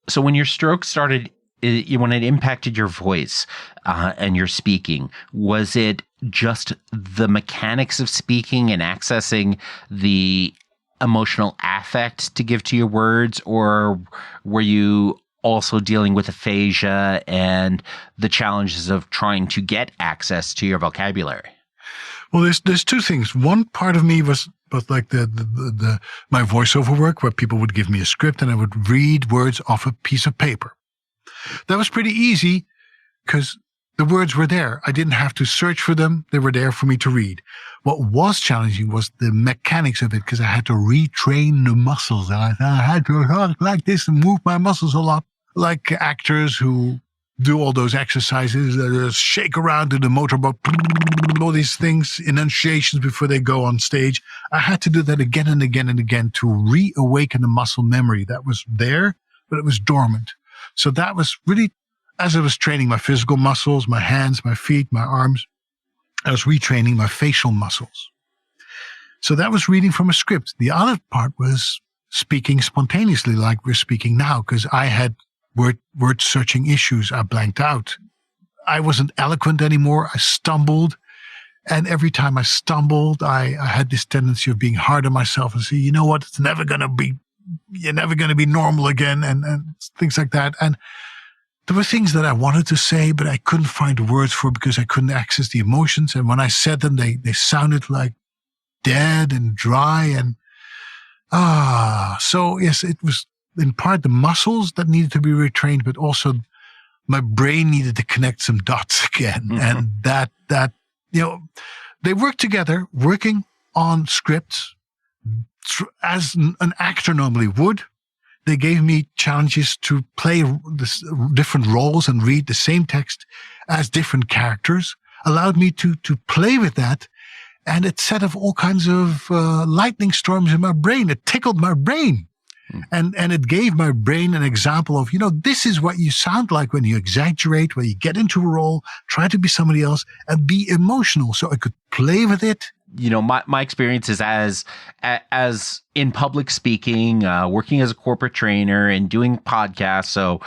So when your stroke started, when it impacted your voice and your speaking, was it just the mechanics of speaking and accessing the emotional affect to give to your words, or were you also dealing with aphasia and the challenges of trying to get access to your vocabulary? Well, there's two things. One part of me was like my voiceover work, where people would give me a script and I would read words off a piece of paper. That was pretty easy because the words were there. I didn't have to search for them. They were there for me to read. What was challenging was the mechanics of it, because I had to retrain the muscles. And I had to talk like this and move my muscles a lot, like actors who do all those exercises, shake around in the motorboat, all these things, enunciations before they go on stage. I had to do that again and again and again to reawaken the muscle memory that was there, but it was dormant. So that was really, as I was training my physical muscles, my hands, my feet, my arms, I was retraining my facial muscles. So that was reading from a script. The other part was speaking spontaneously like we're speaking now, because I had word searching issues. I blanked out. I wasn't eloquent anymore. I stumbled. And every time I stumbled, I had this tendency of being hard on myself and say, you know what, you're never going to be normal again, and things like that. And there were things that I wanted to say, but I couldn't find words for because I couldn't access the emotions. And when I said them, they sounded like dead and dry. And so yes, it was in part the muscles that needed to be retrained, but also my brain needed to connect some dots again. Mm-hmm. And that, they worked together, working on scripts as an actor normally would. They gave me challenges to play different roles and read the same text as different characters, allowed me to play with that. And it set off all kinds of lightning storms in my brain. It tickled my brain. And it gave my brain an example of, this is what you sound like when you exaggerate, when you get into a role, try to be somebody else and be emotional. So I could play with it. My experience is as in public speaking, working as a corporate trainer and doing podcasts. So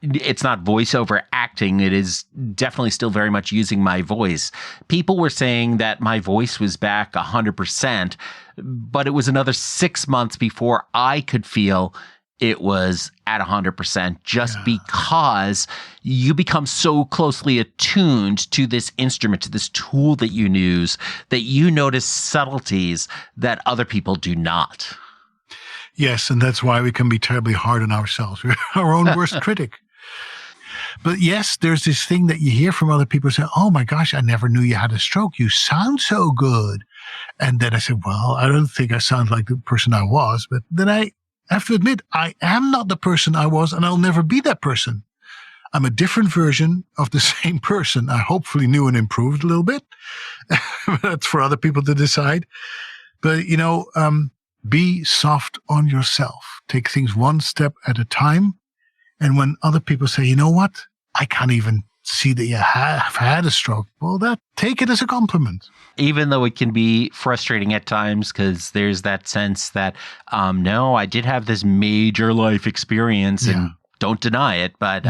it's not voiceover acting. It is definitely still very much using my voice. People were saying that my voice was back 100%, but it was another 6 months before I could feel it was at 100%, just because you become so closely attuned to this instrument, to this tool that you use, that you notice subtleties that other people do not. Yes, and that's why we can be terribly hard on ourselves. We're our own worst critic. But yes, there's this thing that you hear from other people say, oh my gosh, I never knew you had a stroke. You sound so good. And then I said, well, I don't think I sound like the person I was. But then I have to admit, I am not the person I was, and I'll never be that person. I'm a different version of the same person. I hopefully knew and improved a little bit. That's for other people to decide. But, be soft on yourself. Take things one step at a time. And when other people say, you know what, I can't even see that you have had a stroke, well, take it as a compliment. Even though it can be frustrating at times, because there's that sense that, no, I did have this major life experience and don't deny it, but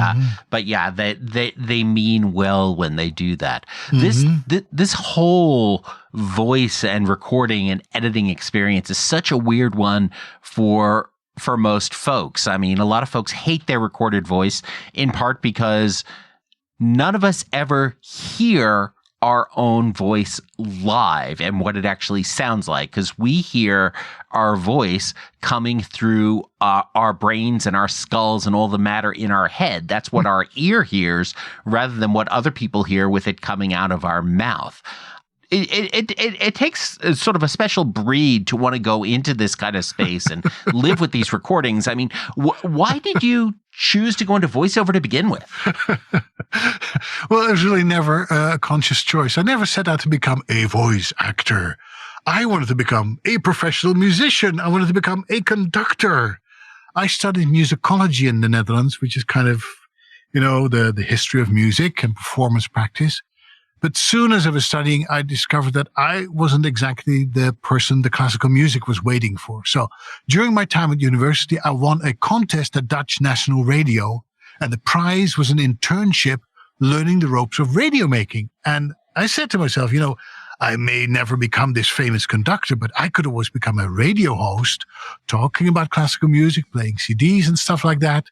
yeah, they mean well when they do that. This whole voice and recording and editing experience is such a weird one for most folks. I mean, a lot of folks hate their recorded voice, in part because none of us ever hear our own voice live and what it actually sounds like, because we hear our voice coming through our brains and our skulls and all the matter in our head. That's what our ear hears, rather than what other people hear with it coming out of our mouth. It takes sort of a special breed to want to go into this kind of space and live with these recordings. I mean, why did you choose to go into voiceover to begin with? Well, it was really never a conscious choice. I never set out to become a voice actor. I wanted to become a professional musician. I wanted to become a conductor. I studied musicology in the Netherlands, which is kind of, the history of music and performance practice. But soon as I was studying, I discovered that I wasn't exactly the person the classical music was waiting for. So during my time at university, I won a contest at Dutch National Radio, and the prize was an internship learning the ropes of radio making. And I said to myself, I may never become this famous conductor, but I could always become a radio host talking about classical music, playing CDs and stuff like that.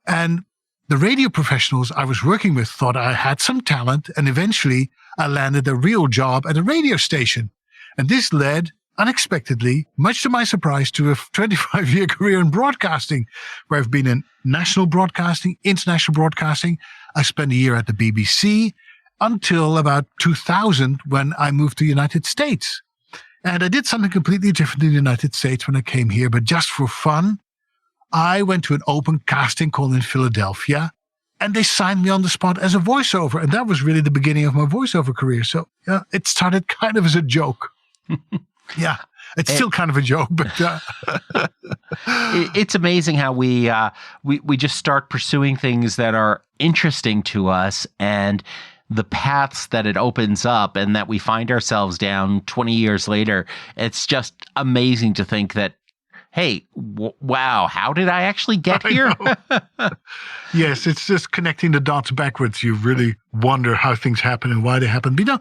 And the radio professionals I was working with thought I had some talent, and eventually I landed a real job at a radio station. And this led, unexpectedly, much to my surprise, to a 25-year career in broadcasting, where I've been in national broadcasting, international broadcasting. I spent a year at the BBC until about 2000, when I moved to the United States. And I did something completely different in the United States when I came here, but just for fun, I went to an open casting call in Philadelphia, and they signed me on the spot as a voiceover. And that was really the beginning of my voiceover career. So it started kind of as a joke. Yeah, it's still kind of a joke, but it's amazing how we just start pursuing things that are interesting to us, and the paths that it opens up and that we find ourselves down 20 years later. It's just amazing to think that, hey, wow, how did I actually get here? Yes, it's just connecting the dots backwards. You really wonder how things happen and why they happen. But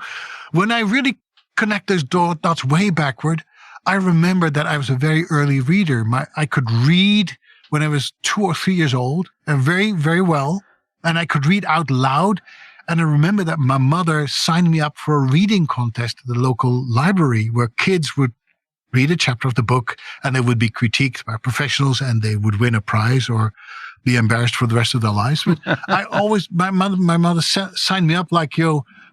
when I really connect those dots way backward, I remember that I was a very early reader. I could read when I was 2 or 3 years old, and very, very well. And I could read out loud. And I remember that my mother signed me up for a reading contest at the local library where kids would read a chapter of the book and they would be critiqued by professionals and they would win a prize or be embarrassed for the rest of their lives. But my mother signed me up like,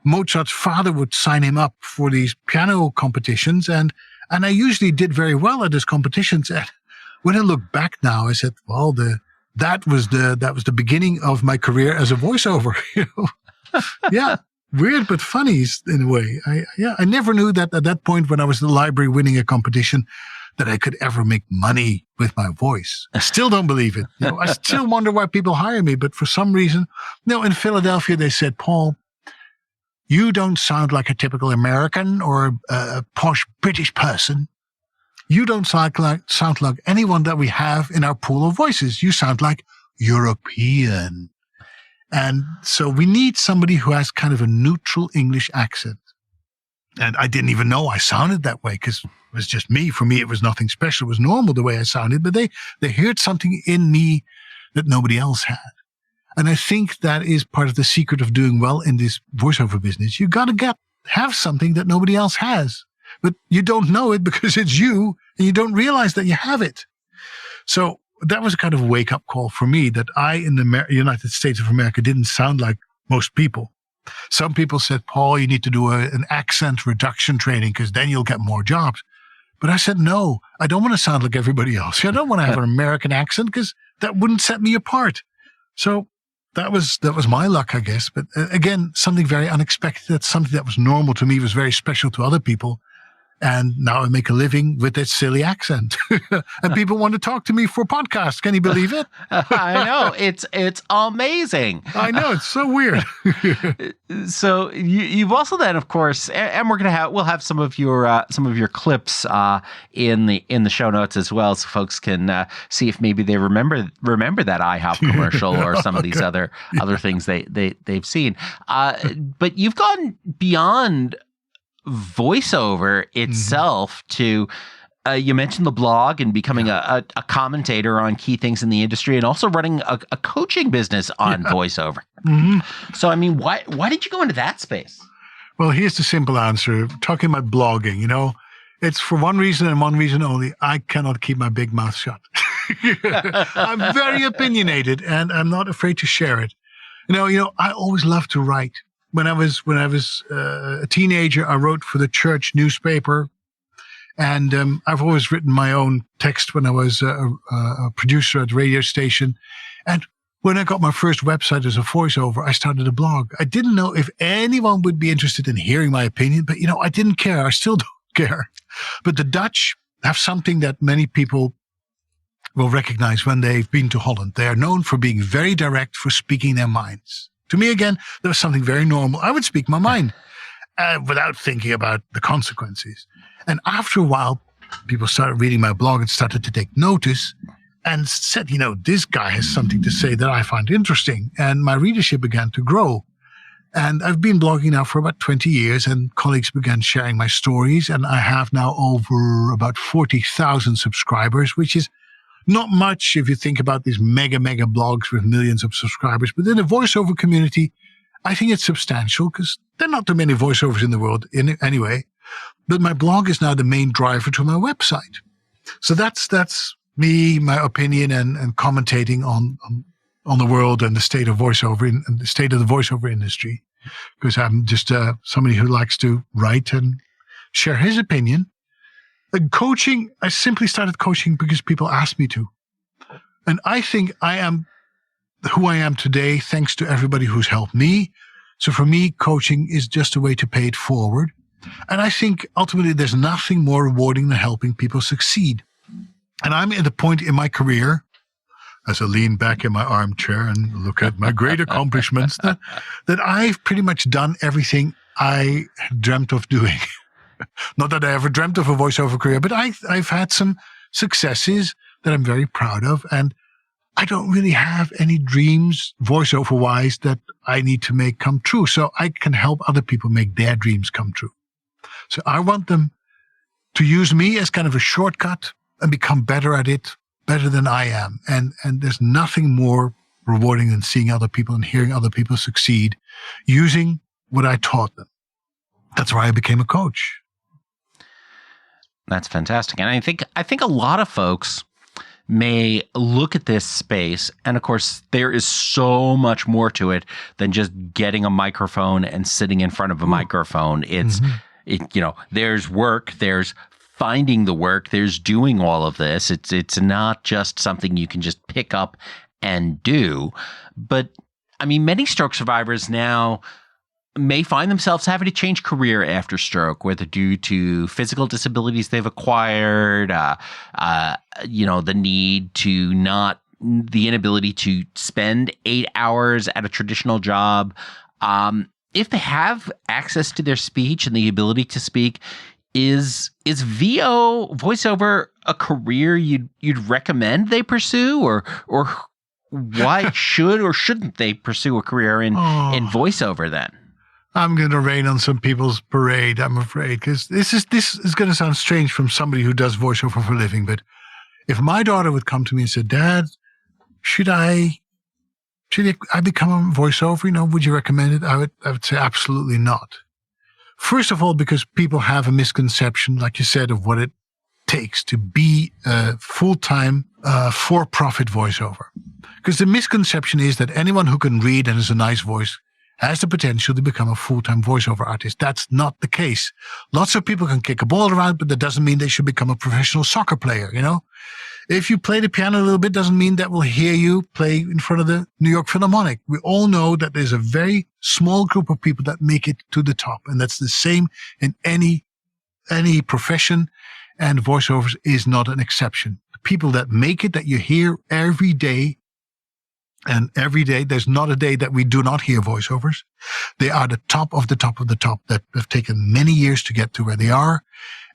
Mozart's father would sign him up for these piano competitions. And I usually did very well at those competitions. And when I look back now, I said, well, that was the beginning of my career as a voiceover. Yeah. Weird, but funny in a way. I never knew that at that point when I was in the library winning a competition that I could ever make money with my voice. I still don't believe it. I still wonder why people hire me, but for some reason, in Philadelphia, they said, Paul, you don't sound like a typical American or a posh British person. You don't sound like anyone that we have in our pool of voices. You sound like European. And so we need somebody who has kind of a neutral English accent. And I didn't even know I sounded that way because it was just me. For me, it was nothing special. It was normal the way I sounded, but they heard something in me that nobody else had. And I think that is part of the secret of doing well in this voiceover business. You got to have something that nobody else has, but you don't know it because it's you and you don't realize that you have it. So that was a kind of wake-up call for me that I, in the United States of America, didn't sound like most people. Some people said, Paul, you need to do an accent reduction training because then you'll get more jobs. But I said, no, I don't want to sound like everybody else. I don't want to have an American accent because that wouldn't set me apart. So that was my luck, I guess. But again, something very unexpected. That's something that was normal to me, was very special to other people. And now I make a living with that silly accent. And people want to talk to me for podcasts. Can you believe it? I know. It's amazing. I know. It's so weird. So you've also then, of course, and we'll have some of your clips in the show notes as well, so folks can see if maybe they remember that IHOP commercial or some of these other things they've seen. But you've gone beyond voiceover itself to you mentioned the blog and becoming a commentator on key things in the industry and also running a coaching business on voiceover. Mm-hmm. So I mean, why did you go into that space? Well, here's the simple answer. Talking about blogging, it's for one reason and one reason only. I cannot keep my big mouth shut. I'm very opinionated and I'm not afraid to share it. I always loved to write. When I was a teenager, I wrote for the church newspaper, and I've always written my own text when I was a producer at the radio station. And when I got my first website as a voiceover, I started a blog. I didn't know if anyone would be interested in hearing my opinion, but I didn't care. I still don't care. But the Dutch have something that many people will recognize when they've been to Holland. They are known for being very direct, for speaking their minds. To me, again, there was something very normal. I would speak my mind without thinking about the consequences. And after a while, people started reading my blog and started to take notice and said, this guy has something to say that I find interesting. And my readership began to grow. And I've been blogging now for about 20 years, and colleagues began sharing my stories. And I have now over about 40,000 subscribers, which is not much if you think about these mega blogs with millions of subscribers. But in the voiceover community, I think it's substantial because there are not too many voiceovers in the world anyway. But my blog is now the main driver to my website. So that's me, my opinion, and commentating on the world and the state of voiceover and the state of the voiceover industry. Because I'm just somebody who likes to write and share his opinion. Coaching, I simply started coaching because people asked me to. And I think I am who I am today thanks to everybody who's helped me. So for me, coaching is just a way to pay it forward. And I think ultimately there's nothing more rewarding than helping people succeed. And I'm at the point in my career, as I lean back in my armchair and look at my great accomplishments, that I've pretty much done everything I dreamt of doing. Not that I ever dreamt of a voiceover career, but I've had some successes that I'm very proud of. And I don't really have any dreams voiceover-wise that I need to make come true. So I can help other people make their dreams come true. So I want them to use me as kind of a shortcut and become better at it, better than I am. And there's nothing more rewarding than seeing other people and hearing other people succeed using what I taught them. That's why I became a coach. That's fantastic. And I think a lot of folks may look at this space, and of course, there is so much more to it than just getting a microphone and sitting in front of a microphone. It's, there's work, there's finding the work, there's doing all of this. It's not just something you can just pick up and do. But I mean, many stroke survivors now may find themselves having to change career after stroke, whether due to physical disabilities they've acquired, the need to the inability to spend 8 hours at a traditional job. If they have access to their speech and the ability to speak, is voiceover a career you'd recommend they pursue, or why should or shouldn't they pursue a career in voiceover then? I'm going to rain on some people's parade, I'm afraid, because this is going to sound strange from somebody who does voiceover for a living. But if my daughter would come to me and say, "Dad, should I become a voiceover? Would you recommend it?" I would say absolutely not. First of all, because people have a misconception, like you said, of what it takes to be a full-time, for-profit voiceover. Because the misconception is that anyone who can read and has a nice voice has the potential to become a full-time voiceover artist. That's not the case. Lots of people can kick a ball around, but that doesn't mean they should become a professional soccer player, If you play the piano a little bit, doesn't mean that we'll hear you play in front of the New York Philharmonic. We all know that there's a very small group of people that make it to the top, and that's the same in any profession, and voiceovers is not an exception. The people that make it, that you hear every day, and every day, there's not a day that we do not hear voiceovers. They are the top of the top of the top that have taken many years to get to where they are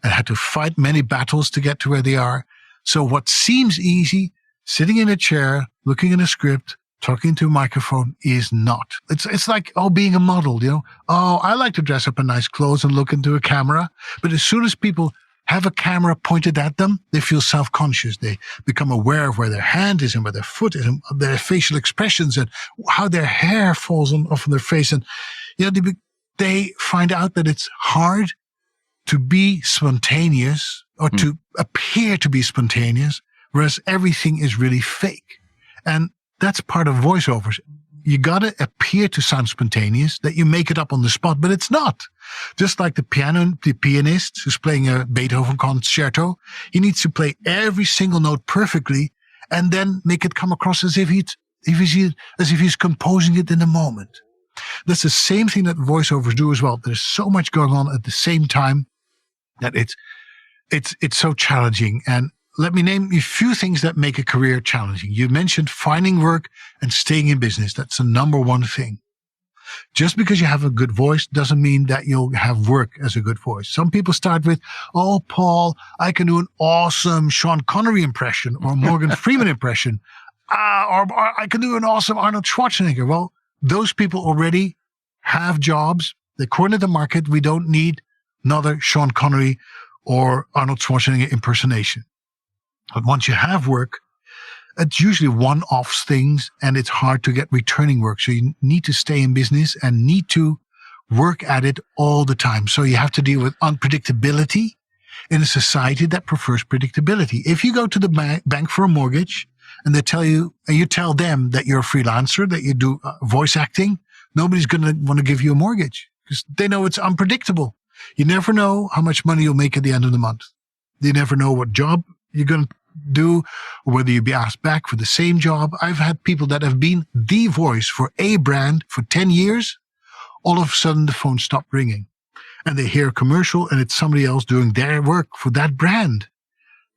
and had to fight many battles to get to where they are. So what seems easy, sitting in a chair, looking at a script, talking to a microphone, is not. It's like, being a model, I like to dress up in nice clothes and look into a camera. But as soon as people have a camera pointed at them, they feel self-conscious. They become aware of where their hand is and where their foot is and their facial expressions and how their hair falls off of their face. And, they find out that it's hard to be spontaneous or to appear to be spontaneous, whereas everything is really fake. And that's part of voiceovers. You got to appear to sound spontaneous, that you make it up on the spot, but it's not. Just like the pianist who's playing a Beethoven concerto, he needs to play every single note perfectly and then make it come across as if he's composing it in the moment. That's the same thing that voiceovers do as well. There's so much going on at the same time that it's so challenging. And let me name a few things that make a career challenging. You mentioned finding work and staying in business. That's the number one thing. Just because you have a good voice doesn't mean that you'll have work as a good voice. Some people start with, "Oh, Paul, I can do an awesome Sean Connery impression or Morgan Freeman impression, or I can do an awesome Arnold Schwarzenegger." Well, those people already have jobs. They corner the market. We don't need another Sean Connery or Arnold Schwarzenegger impersonation. But once you have work, it's usually one-off things, and it's hard to get returning work. So you need to stay in business and need to work at it all the time. So you have to deal with unpredictability in a society that prefers predictability. If you go to the bank for a mortgage and they tell you, and you tell them that you're a freelancer, that you do voice acting, nobody's going to want to give you a mortgage because they know it's unpredictable. You never know how much money you'll make at the end of the month. You never know what job you're going to do, or whether you'll be asked back for the same job. I've had people that have been the voice for a brand for 10 years. All of a sudden, the phone stopped ringing. And they hear a commercial, and it's somebody else doing their work for that brand.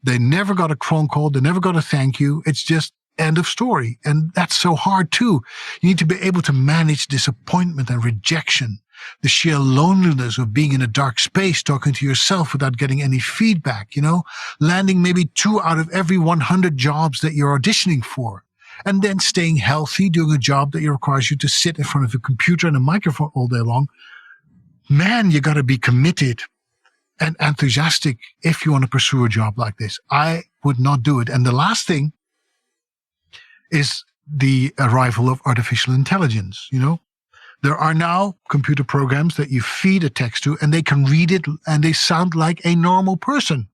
They never got a phone call. They never got a thank you. It's just end of story. And that's so hard, too. You need to be able to manage disappointment and rejection the sheer loneliness of being in a dark space, talking to yourself without getting any feedback, landing maybe 2 out of every 100 jobs that you're auditioning for, and then staying healthy, doing a job that requires you to sit in front of a computer and a microphone all day long. Man, you got to be committed and enthusiastic if you want to pursue a job like this. I would not do it. And the last thing is the arrival of artificial intelligence. There are now computer programs that you feed a text to and they can read it and they sound like a normal person.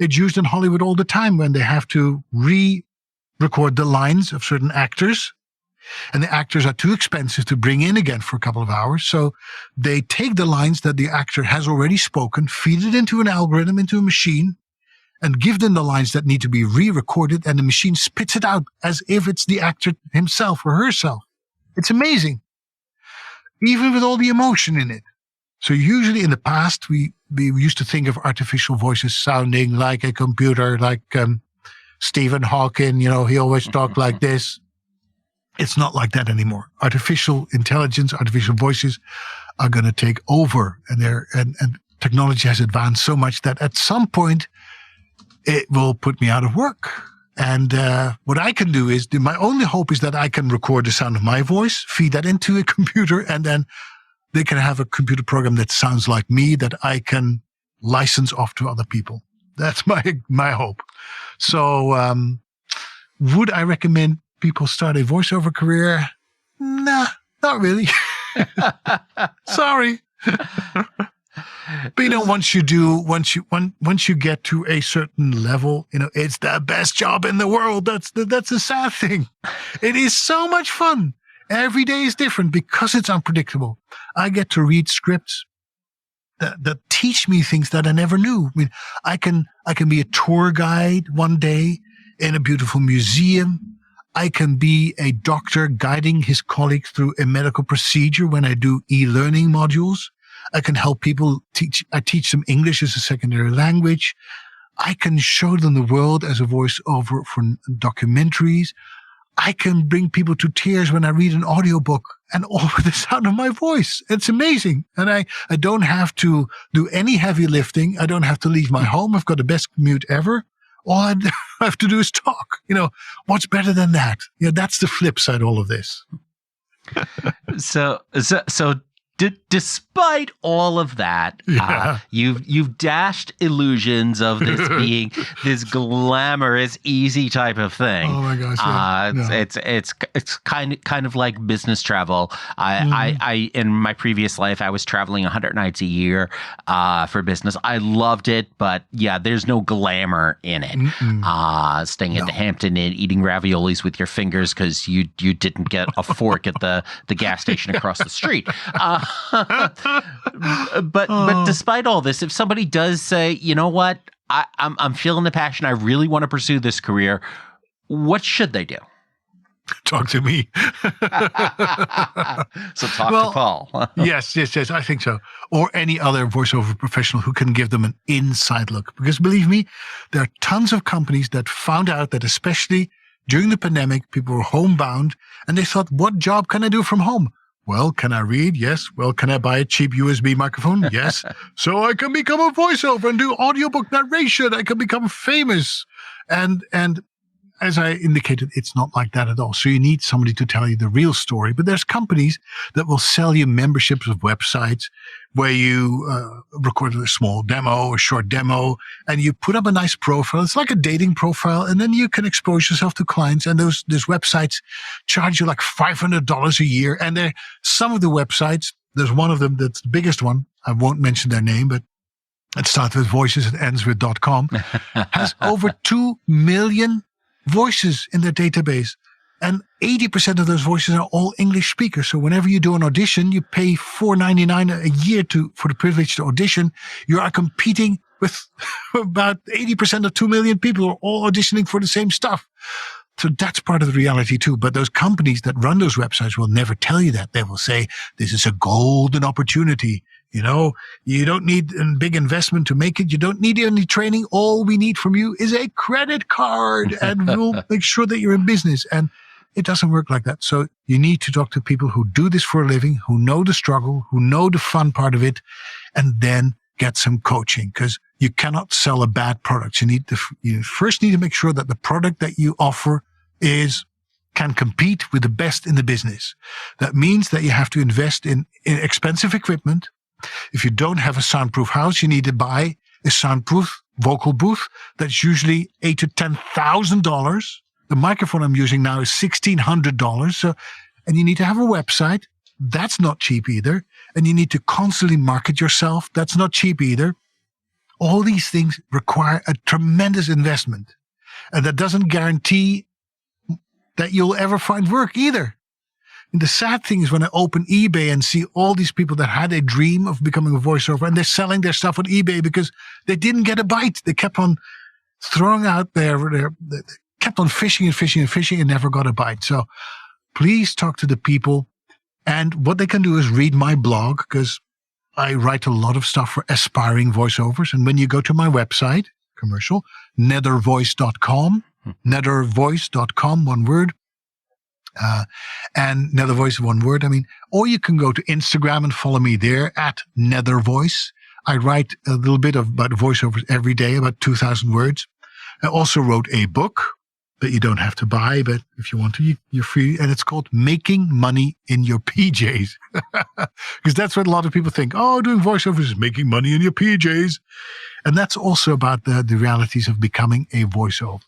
It's used in Hollywood all the time when they have to re-record the lines of certain actors, and the actors are too expensive to bring in again for a couple of hours. So they take the lines that the actor has already spoken, feed it into an algorithm, into a machine, and give them the lines that need to be re-recorded, and the machine spits it out as if it's the actor himself or herself. It's amazing. Even with all the emotion in it. So usually in the past, we used to think of artificial voices sounding like a computer, like Stephen Hawking, he always talked like this. It's not like that anymore. Artificial intelligence, artificial voices are going to take over, and technology has advanced so much that at some point it will put me out of work. And what I can do is, my only hope is that I can record the sound of my voice, feed that into a computer, and then they can have a computer program that sounds like me that I can license off to other people. That's my hope. So would I recommend people start a voiceover career? Nah, not really. Sorry. But once you get to a certain level, it's the best job in the world. That's a sad thing. It is so much fun. Every day is different because it's unpredictable. I get to read scripts that teach me things that I never knew. I can be a tour guide one day in a beautiful museum. I can be a doctor guiding his colleagues through a medical procedure when I do e-learning modules. I can help people I teach them English as a secondary language. I can show them the world as a voiceover for documentaries. I can bring people to tears when I read an audiobook, and all with the sound of my voice. It's amazing. And I don't have to do any heavy lifting. I don't have to leave my home. I've got the best commute ever. All I have to do is talk. What's better than that? That's the flip side of all of this. So despite all of that, you've dashed illusions of this being this glamorous, easy type of thing. Oh my gosh! Yeah. It's kind of like business travel. I in my previous life, I was traveling 100 nights a year for business. I loved it, but there's no glamour in it. Staying at the Hampton Inn, eating raviolis with your fingers because you didn't get a fork at the gas station across the street. But despite all this, if somebody does say, you know what, I'm feeling the passion, I really want to pursue this career, what should they do? Talk to me. So talk to Paul. Yes, I think so. Or any other voiceover professional who can give them an inside look. Because believe me, there are tons of companies that found out that especially during the pandemic, people were homebound and they thought, what job can I do from home? Well, can I read? Yes. Well, can I buy a cheap USB microphone? Yes. So I can become a voiceover and do audiobook narration. I can become famous. And as I indicated, it's not like that at all. So you need somebody to tell you the real story. But there's companies that will sell you memberships of websites where you record a small demo, a short demo, and you put up a nice profile. It's like a dating profile, and then you can expose yourself to clients. And those websites charge you like $500 a year. And some of the websites, there's one of them that's the biggest one. I won't mention their name, but it starts with voices and ends with .com, has over 2 million voices in their database. And 80% of those voices are all English speakers. So whenever you do an audition, you pay $4.99 a year for the privilege to audition. You are competing with about 80% of 2 million people who are all auditioning for the same stuff. So that's part of the reality too. But those companies that run those websites will never tell you that. They will say, this is a golden opportunity. You don't need a big investment to make it. You don't need any training. All we need from you is a credit card and we'll make sure that you're in business. And It doesn't work like that. So you need to talk to people who do this for a living, who know the struggle, who know the fun part of it, and then get some coaching, because you cannot sell a bad product. You first need to make sure that the product that you offer can compete with the best in the business. That means that you have to invest in expensive equipment. If you don't have a soundproof house, you need to buy a soundproof vocal booth that's usually $8,000 to $10,000. The microphone I'm using now is $1,600. So, and you need to have a website. That's not cheap either. And you need to constantly market yourself. That's not cheap either. All these things require a tremendous investment. And that doesn't guarantee that you'll ever find work either. And the sad thing is when I open eBay and see all these people that had a dream of becoming a voiceover, and they're selling their stuff on eBay because they didn't get a bite. They kept on throwing out they kept on fishing and never got a bite. So please talk to the people. And what they can do is read my blog, because I write a lot of stuff for aspiring voiceovers. And when you go to my website, nethervoice.com, nethervoice.com, one word, and nethervoice, one word. Or you can go to Instagram and follow me there at nethervoice. I write a little bit about voiceovers every day, about 2,000 words. I also wrote a book that you don't have to buy, but if you want to, you're free. And it's called Making Money in Your PJs. Because that's what a lot of people think. Oh, doing voiceovers is making money in your PJs. And that's also about the realities of becoming a voiceover.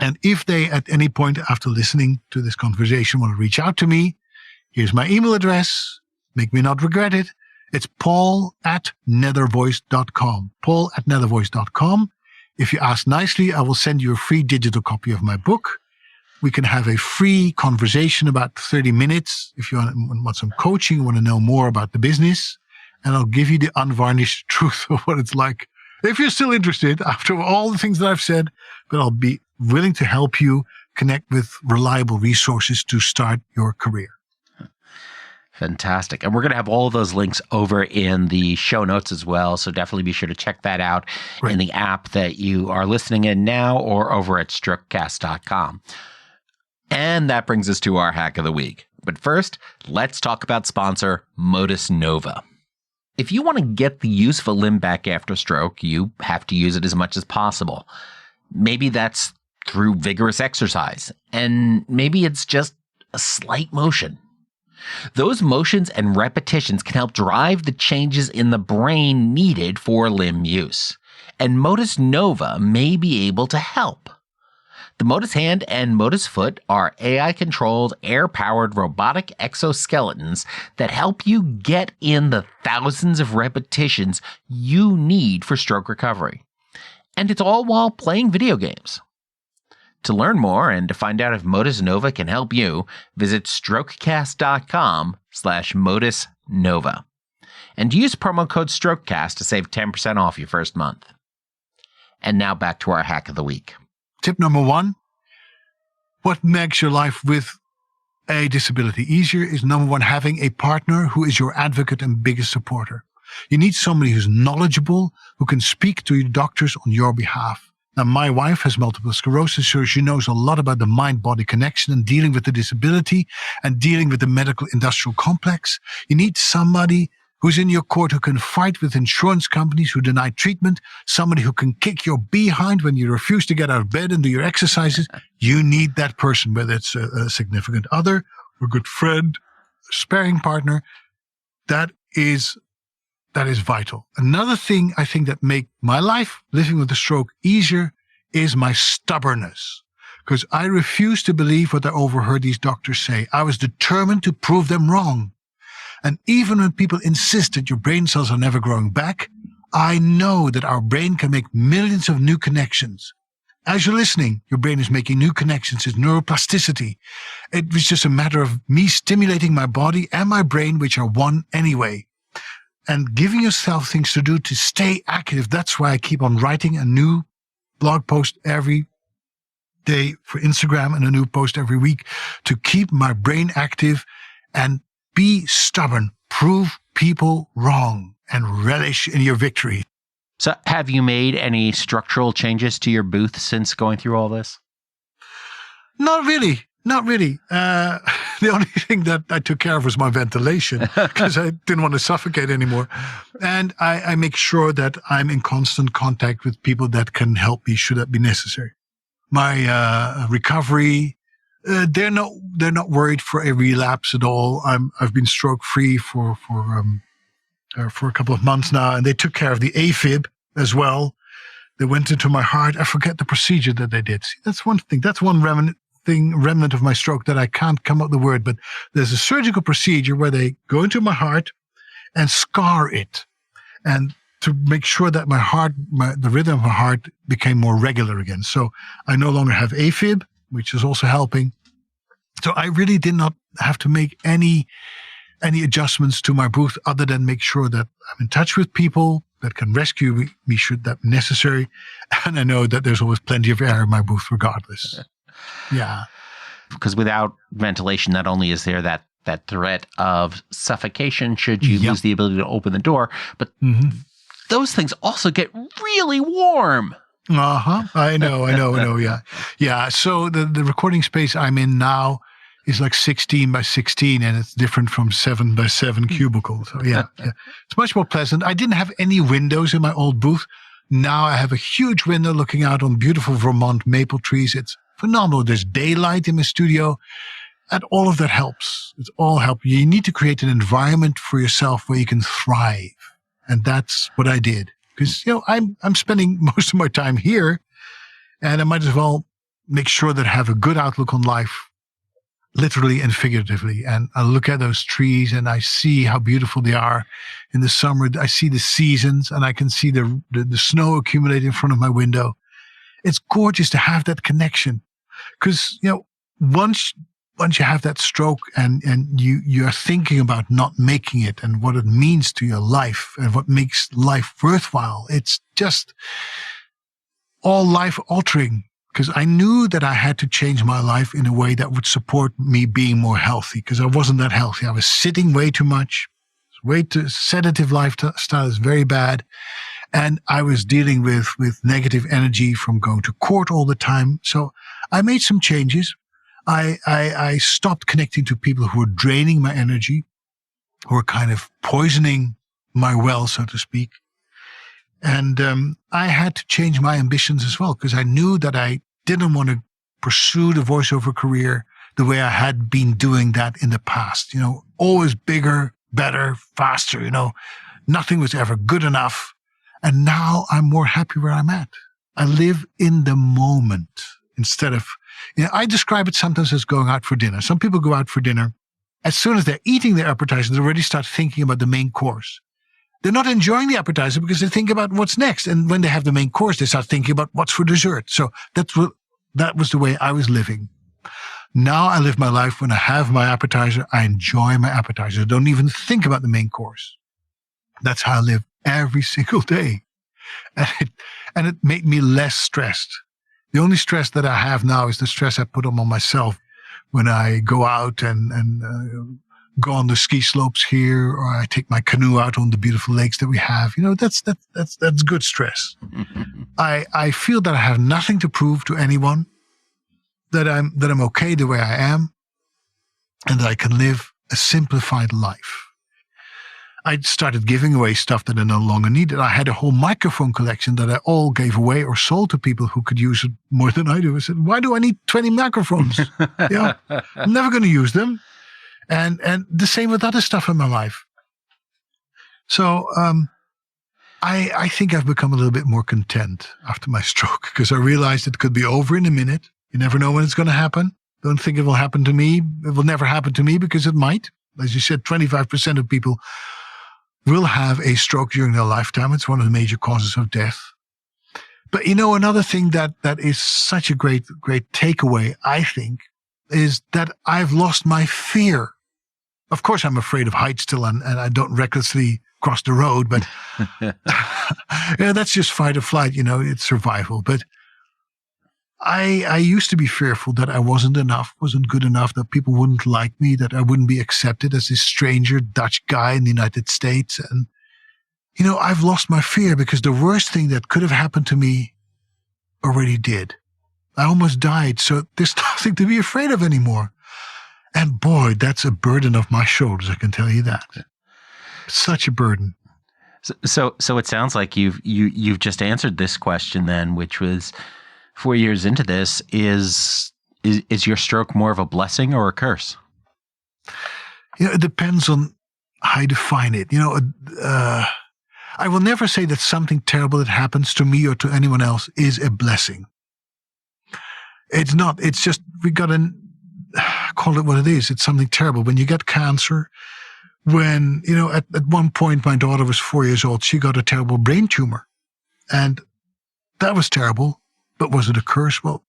And if they, at any point after listening to this conversation, want to reach out to me, here's my email address. Make me not regret it. It's paul@nethervoice.com. paul@nethervoice.com. If you ask nicely, I will send you a free digital copy of my book. We can have a free conversation about 30 minutes. If you want some coaching, want to know more about the business, and I'll give you the unvarnished truth of what it's like. If you're still interested, after all the things that I've said, but I'll be willing to help you connect with reliable resources to start your career. Fantastic. And we're going to have all of those links over in the show notes as well. So definitely be sure to check that out in the app that you are listening in now or over at strokecast.com. And that brings us to our hack of the week. But first, let's talk about sponsor Modus Nova. If you want to get the use of a limb back after stroke, you have to use it as much as possible. Maybe that's through vigorous exercise, and maybe it's just a slight motion. Those motions and repetitions can help drive the changes in the brain needed for limb use. And Modus Nova may be able to help. The Modus Hand and Modus Foot are AI-controlled, air-powered robotic exoskeletons that help you get in the thousands of repetitions you need for stroke recovery. And it's all while playing video games. To learn more and to find out if Modus Nova can help you, visit strokecast.com/Modus Nova. And use promo code STROKECAST to save 10% off your first month. And now back to our hack of the week. Tip number 1, what makes your life with a disability easier is, number 1, having a partner who is your advocate and biggest supporter. You need somebody who's knowledgeable, who can speak to your doctors on your behalf. Now, my wife has multiple sclerosis, so she knows a lot about the mind-body connection and dealing with the disability and dealing with the medical industrial complex. You need somebody who's in your court who can fight with insurance companies who deny treatment, somebody who can kick your behind when you refuse to get out of bed and do your exercises. You need that person, whether it's a significant other, a good friend, a sparring partner. That is vital. Another thing I think that make my life living with a stroke easier is my stubbornness. Because I refuse to believe what I overheard these doctors say. I was determined to prove them wrong. And even when people insist that your brain cells are never growing back, I know that our brain can make millions of new connections. As you're listening, your brain is making new connections. It's neuroplasticity. It was just a matter of me stimulating my body and my brain, which are one anyway. And giving yourself things to do to stay active. That's why I keep on writing a new blog post every day for Instagram and a new post every week to keep my brain active and be stubborn. Prove people wrong and relish in your victory. So have you made any structural changes to your booth since going through all this? Not really. Not really. The only thing that I took care of was my ventilation because I didn't want to suffocate anymore. And I make sure that I'm in constant contact with people that can help me should that be necessary. My recovery, they're not worried for a relapse at all. I've been stroke free for a couple of months now, and they took care of the AFib as well. They went into my heart. I forget the procedure that they did. See, that's one thing. That's one remnant of my stroke that I can't come up with the word, but there's a surgical procedure where they go into my heart and scar it, and to make sure that my heart, the rhythm of my heart became more regular again. So I no longer have AFib, which is also helping. So I really did not have to make any adjustments to my breath other than make sure that I'm in touch with people that can rescue me should that be necessary. And I know that there's always plenty of air in my booth regardless. Yeah. Because without ventilation, not only is there that threat of suffocation should you lose the ability to open the door, but those things also get really warm. I know. Yeah. Yeah. So the recording space I'm in now is like 16 by 16, and it's different from 7 by 7 cubicles. So yeah. It's much more pleasant. I didn't have any windows in my old booth. Now I have a huge window looking out on beautiful Vermont maple trees. It's phenomenal. There's daylight in my studio, and all of that helps. It's all help. You need to create an environment for yourself where you can thrive. And that's what I did. Because, I'm spending most of my time here, and I might as well make sure that I have a good outlook on life, literally and figuratively. And I look at those trees and I see how beautiful they are in the summer. I see the seasons, and I can see the snow accumulate in front of my window. It's gorgeous to have that connection. Because, once you have that stroke and you're thinking about not making it and what it means to your life and what makes life worthwhile, it's just all life altering. Because I knew that I had to change my life in a way that would support me being more healthy, because I wasn't that healthy. I was sitting way too much. Sedative lifestyle is very bad. And I was dealing with negative energy from going to court all the time. So I made some changes. I stopped connecting to people who were draining my energy, who were kind of poisoning my well, so to speak. And I had to change my ambitions as well, because I knew that I didn't want to pursue the voiceover career the way I had been doing that in the past. Always bigger, better, faster. Nothing was ever good enough. And now I'm more happy where I'm at. I live in the moment instead of, I describe it sometimes as going out for dinner. Some people go out for dinner. As soon as they're eating their appetizer, they already start thinking about the main course. They're not enjoying the appetizer because they think about what's next. And when they have the main course, they start thinking about what's for dessert. So that was the way I was living. Now I live my life when I have my appetizer, I enjoy my appetizer. I don't even think about the main course. That's how I live every single day. And it made me less stressed. The only stress that I have now is the stress I put on myself when I go out and go on the ski slopes here, or I take my canoe out on the beautiful lakes that we have. That's good stress. I feel that I have nothing to prove to anyone, that I'm okay the way I am, and that I can live a simplified life. I started giving away stuff that I no longer needed. I had a whole microphone collection that I all gave away or sold to people who could use it more than I do. I said, why do I need 20 microphones? I'm never going to use them. And the same with other stuff in my life. So I think I've become a little bit more content after my stroke, because I realized it could be over in a minute. You never know when it's going to happen. Don't think it will happen to me. It will never happen to me, because it might. As you said, 25% of people will have a stroke during their lifetime. It's one of the major causes of death. But another thing that is such a great takeaway, I think, is that I've lost my fear. Of course, I'm afraid of heights still, and I don't recklessly cross the road, but that's just fight or flight, it's survival. But I used to be fearful that I wasn't good enough, that people wouldn't like me, that I wouldn't be accepted as this stranger Dutch guy in the United States. And, I've lost my fear, because the worst thing that could have happened to me already did. I almost died, so there's nothing to be afraid of anymore. And boy, that's a burden off my shoulders, I can tell you that. Such a burden. So it sounds like you've just answered this question then, which was 4 years into this, is your stroke more of a blessing or a curse? It depends on how you define it. I will never say that something terrible that happens to me or to anyone else is a blessing. It's not. It's just, we got to call it what it is. It's something terrible. When you get cancer, when, at one point, my daughter was 4 years old, she got a terrible brain tumor. And that was terrible. But was it a curse? Well,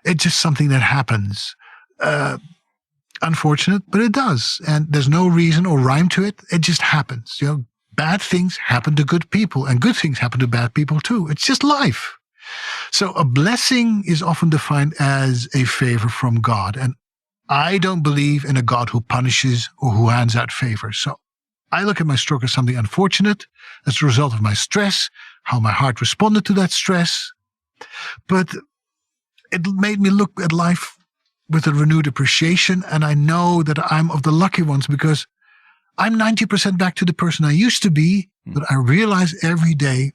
it's just something that happens. Unfortunate, but it does. And there's no reason or rhyme to it. It just happens. Bad things happen to good people, and good things happen to bad people too. It's just life. So a blessing is often defined as a favor from God. And I don't believe in a God who punishes or who hands out favors. So I look at my stroke as something unfortunate as a result of my stress, how my heart responded to that stress. But it made me look at life with a renewed appreciation. And I know that I'm of the lucky ones because I'm 90% back to the person I used to be. But I realize every day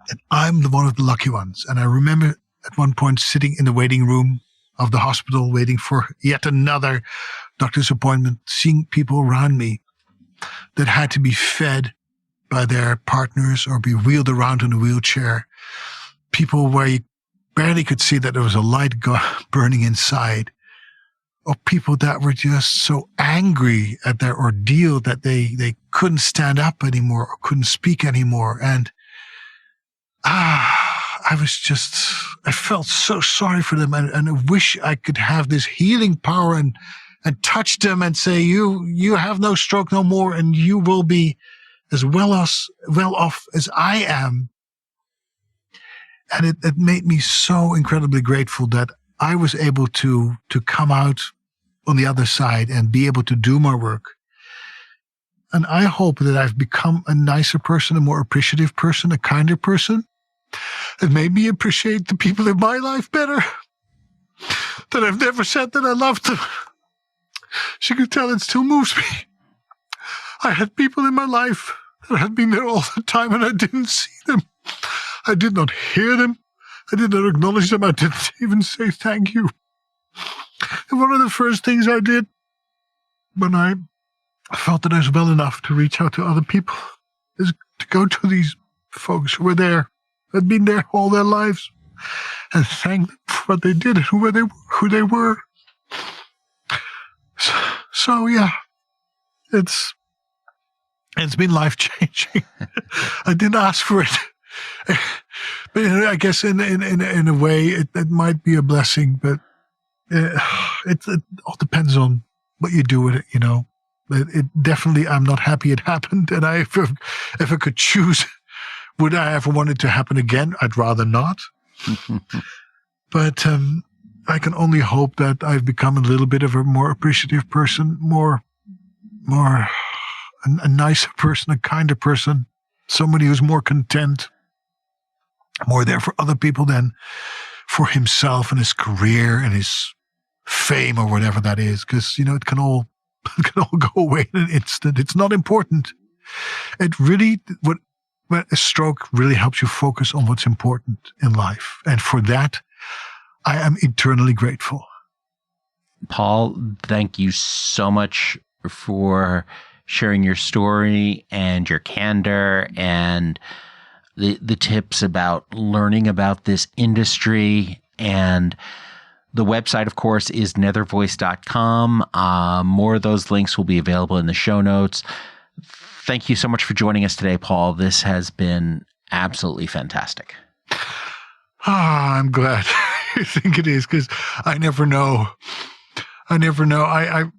that I'm the one of the lucky ones. And I remember at one point sitting in the waiting room of the hospital, waiting for yet another doctor's appointment, seeing people around me that had to be fed by their partners or be wheeled around in a wheelchair. People where you barely could see that there was a light burning inside. Or people that were just so angry at their ordeal that they couldn't stand up anymore or couldn't speak anymore. And I felt so sorry for them. And I wish I could have this healing power and touch them and say, you have no stroke no more, and you will be as well off as I am. And it made me so incredibly grateful that I was able to come out on the other side and be able to do my work. And I hope that I've become a nicer person, a more appreciative person, a kinder person. It made me appreciate the people in my life better. That I've never said that I loved them. She could tell it still moves me. I had people in my life that had been there all the time and I didn't see them. I did not hear them. I did not acknowledge them. I didn't even say thank you. And one of the first things I did when I felt that I was well enough to reach out to other people is to go to these folks who were there, had been there all their lives, and thank them for what they did and who they were. So yeah, it's been life-changing. I didn't ask for it. But I guess in a way it might be a blessing, but it all depends on what you do with it, It definitely, I'm not happy it happened, and if I could choose, would I ever want it to happen again? I'd rather not. But I can only hope that I've become a little bit of a more appreciative person, a nicer person, a kinder person, somebody who's more content, more there for other people than for himself and his career and his fame or whatever that is. Because, it can all go away in an instant. It's not important. It really, when a stroke really helps you focus on what's important in life. And for that, I am eternally grateful. Paul, thank you so much for sharing your story and your candor and the tips about learning about this industry. And the website, of course, is nethervoice.com. More of those links will be available in the show notes. Thank you so much for joining us today, Paul. This has been absolutely fantastic. I'm glad you think it is, because I never know. I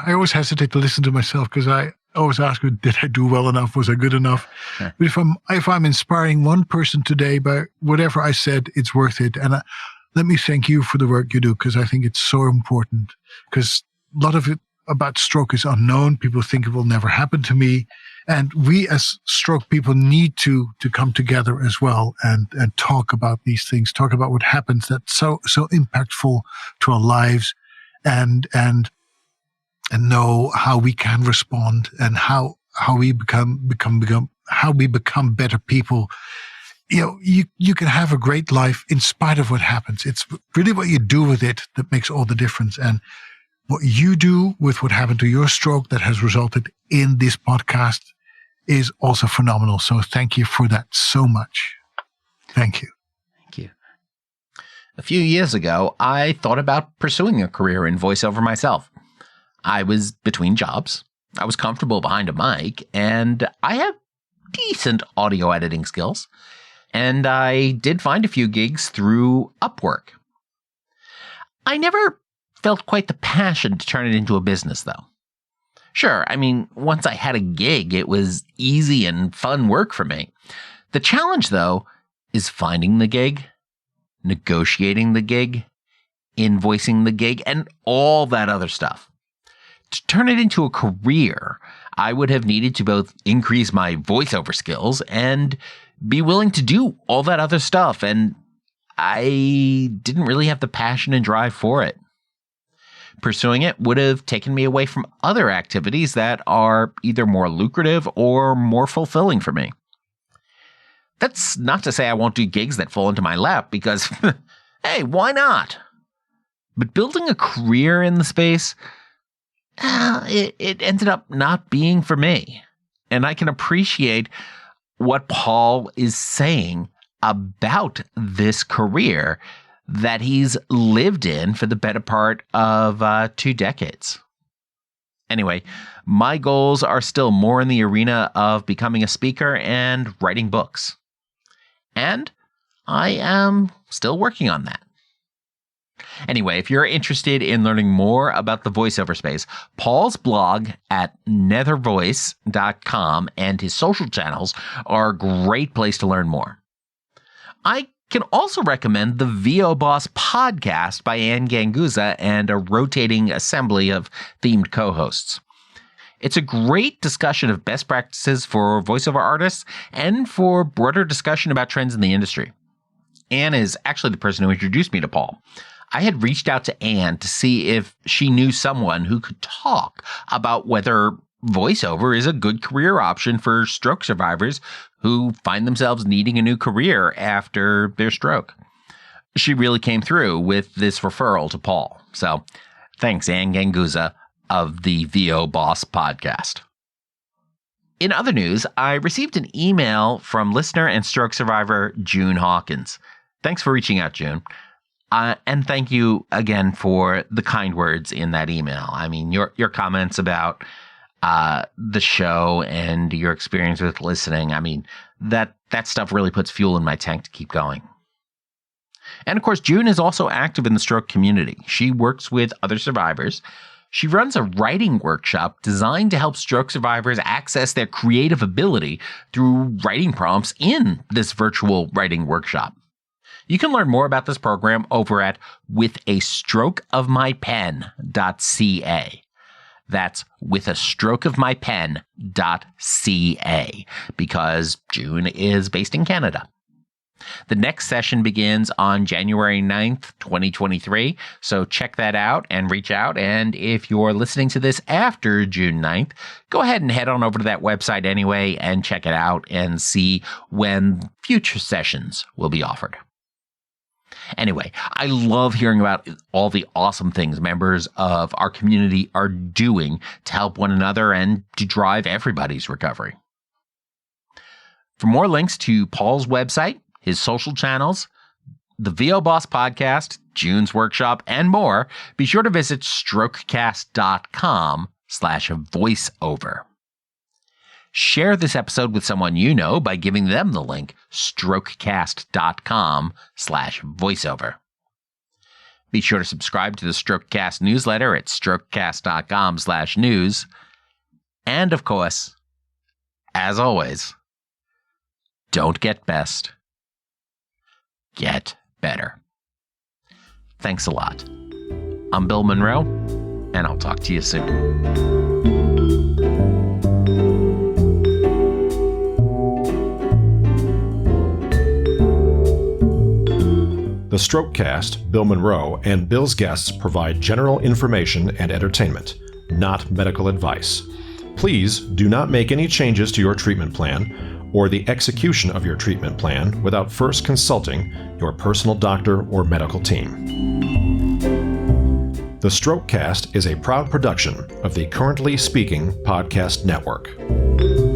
always hesitate to listen to myself because I always ask, did I do well enough? Was I good enough? Sure. But if I'm inspiring one person today by whatever I said, it's worth it. And let me thank you for the work you do, because I think it's so important. Because a lot of it about stroke is unknown. People think it will never happen to me. And we as stroke people need to come together as well and talk about these things, talk about what happens that's so impactful to our lives, and know how we can respond and how we become better people. You can have a great life in spite of what happens. It's really what you do with it that makes all the difference. And what you do with what happened to your stroke that has resulted in this podcast is also phenomenal. So thank you for that so much. Thank you. Thank you. A few years ago, I thought about pursuing a career in voiceover myself. I was between jobs. I was comfortable behind a mic, and I have decent audio editing skills. And I did find a few gigs through Upwork. I never felt quite the passion to turn it into a business, though. Sure, I mean, once I had a gig, it was easy and fun work for me. The challenge, though, is finding the gig, negotiating the gig, invoicing the gig, and all that other stuff. To turn it into a career, I would have needed to both increase my voiceover skills and be willing to do all that other stuff, and I didn't really have the passion and drive for it. Pursuing it would have taken me away from other activities that are either more lucrative or more fulfilling for me. That's not to say I won't do gigs that fall into my lap, because, hey, why not? But building a career in the space, it ended up not being for me. And I can appreciate what Paul is saying about this career that he's lived in for the better part of 2 decades. Anyway, my goals are still more in the arena of becoming a speaker and writing books. And I am still working on that. Anyway, if you're interested in learning more about the voiceover space, Paul's blog at nethervoice.com and his social channels are a great place to learn more. I can also recommend the VO Boss podcast by Anne Ganguzza and a rotating assembly of themed co-hosts. It's a great discussion of best practices for voiceover artists and for broader discussion about trends in the industry. Anne is actually the person who introduced me to Paul. I had reached out to Anne to see if she knew someone who could talk about whether voiceover is a good career option for stroke survivors who find themselves needing a new career after their stroke. She really came through with this referral to Paul. So thanks, Anne Ganguzza of the VO Boss podcast. In other news, I received an email from listener and stroke survivor June Hawkins. Thanks for reaching out, June. And thank you again for the kind words in that email. I mean, your comments about the show and your experience with listening, I mean, that stuff really puts fuel in my tank to keep going. And of course, June is also active in the stroke community. She works with other survivors. She runs a writing workshop designed to help stroke survivors access their creative ability through writing prompts in this virtual writing workshop. You can learn more about this program over at withastrokeofmypen.ca. That's withastrokeofmypen.ca, because June is based in Canada. The next session begins on January 9th, 2023, so check that out and reach out. And if you're listening to this after June 9th, go ahead and head on over to that website anyway and check it out and see when future sessions will be offered. Anyway, I love hearing about all the awesome things members of our community are doing to help one another and to drive everybody's recovery. For more links to Paul's website, his social channels, the VO Boss podcast, June's workshop, and more, be sure to visit strokecast.com/voiceover. Share this episode with someone you know by giving them the link strokecast.com/voiceover. Be sure to subscribe to the Strokecast newsletter at strokecast.com/news. And of course, as always, don't get best. Get better. Thanks a lot. I'm Bill Monroe, and I'll talk to you soon. The Strokecast, Bill Monroe, and Bill's guests provide general information and entertainment, not medical advice. Please do not make any changes to your treatment plan or the execution of your treatment plan without first consulting your personal doctor or medical team. The Strokecast is a proud production of the Currently Speaking Podcast Network.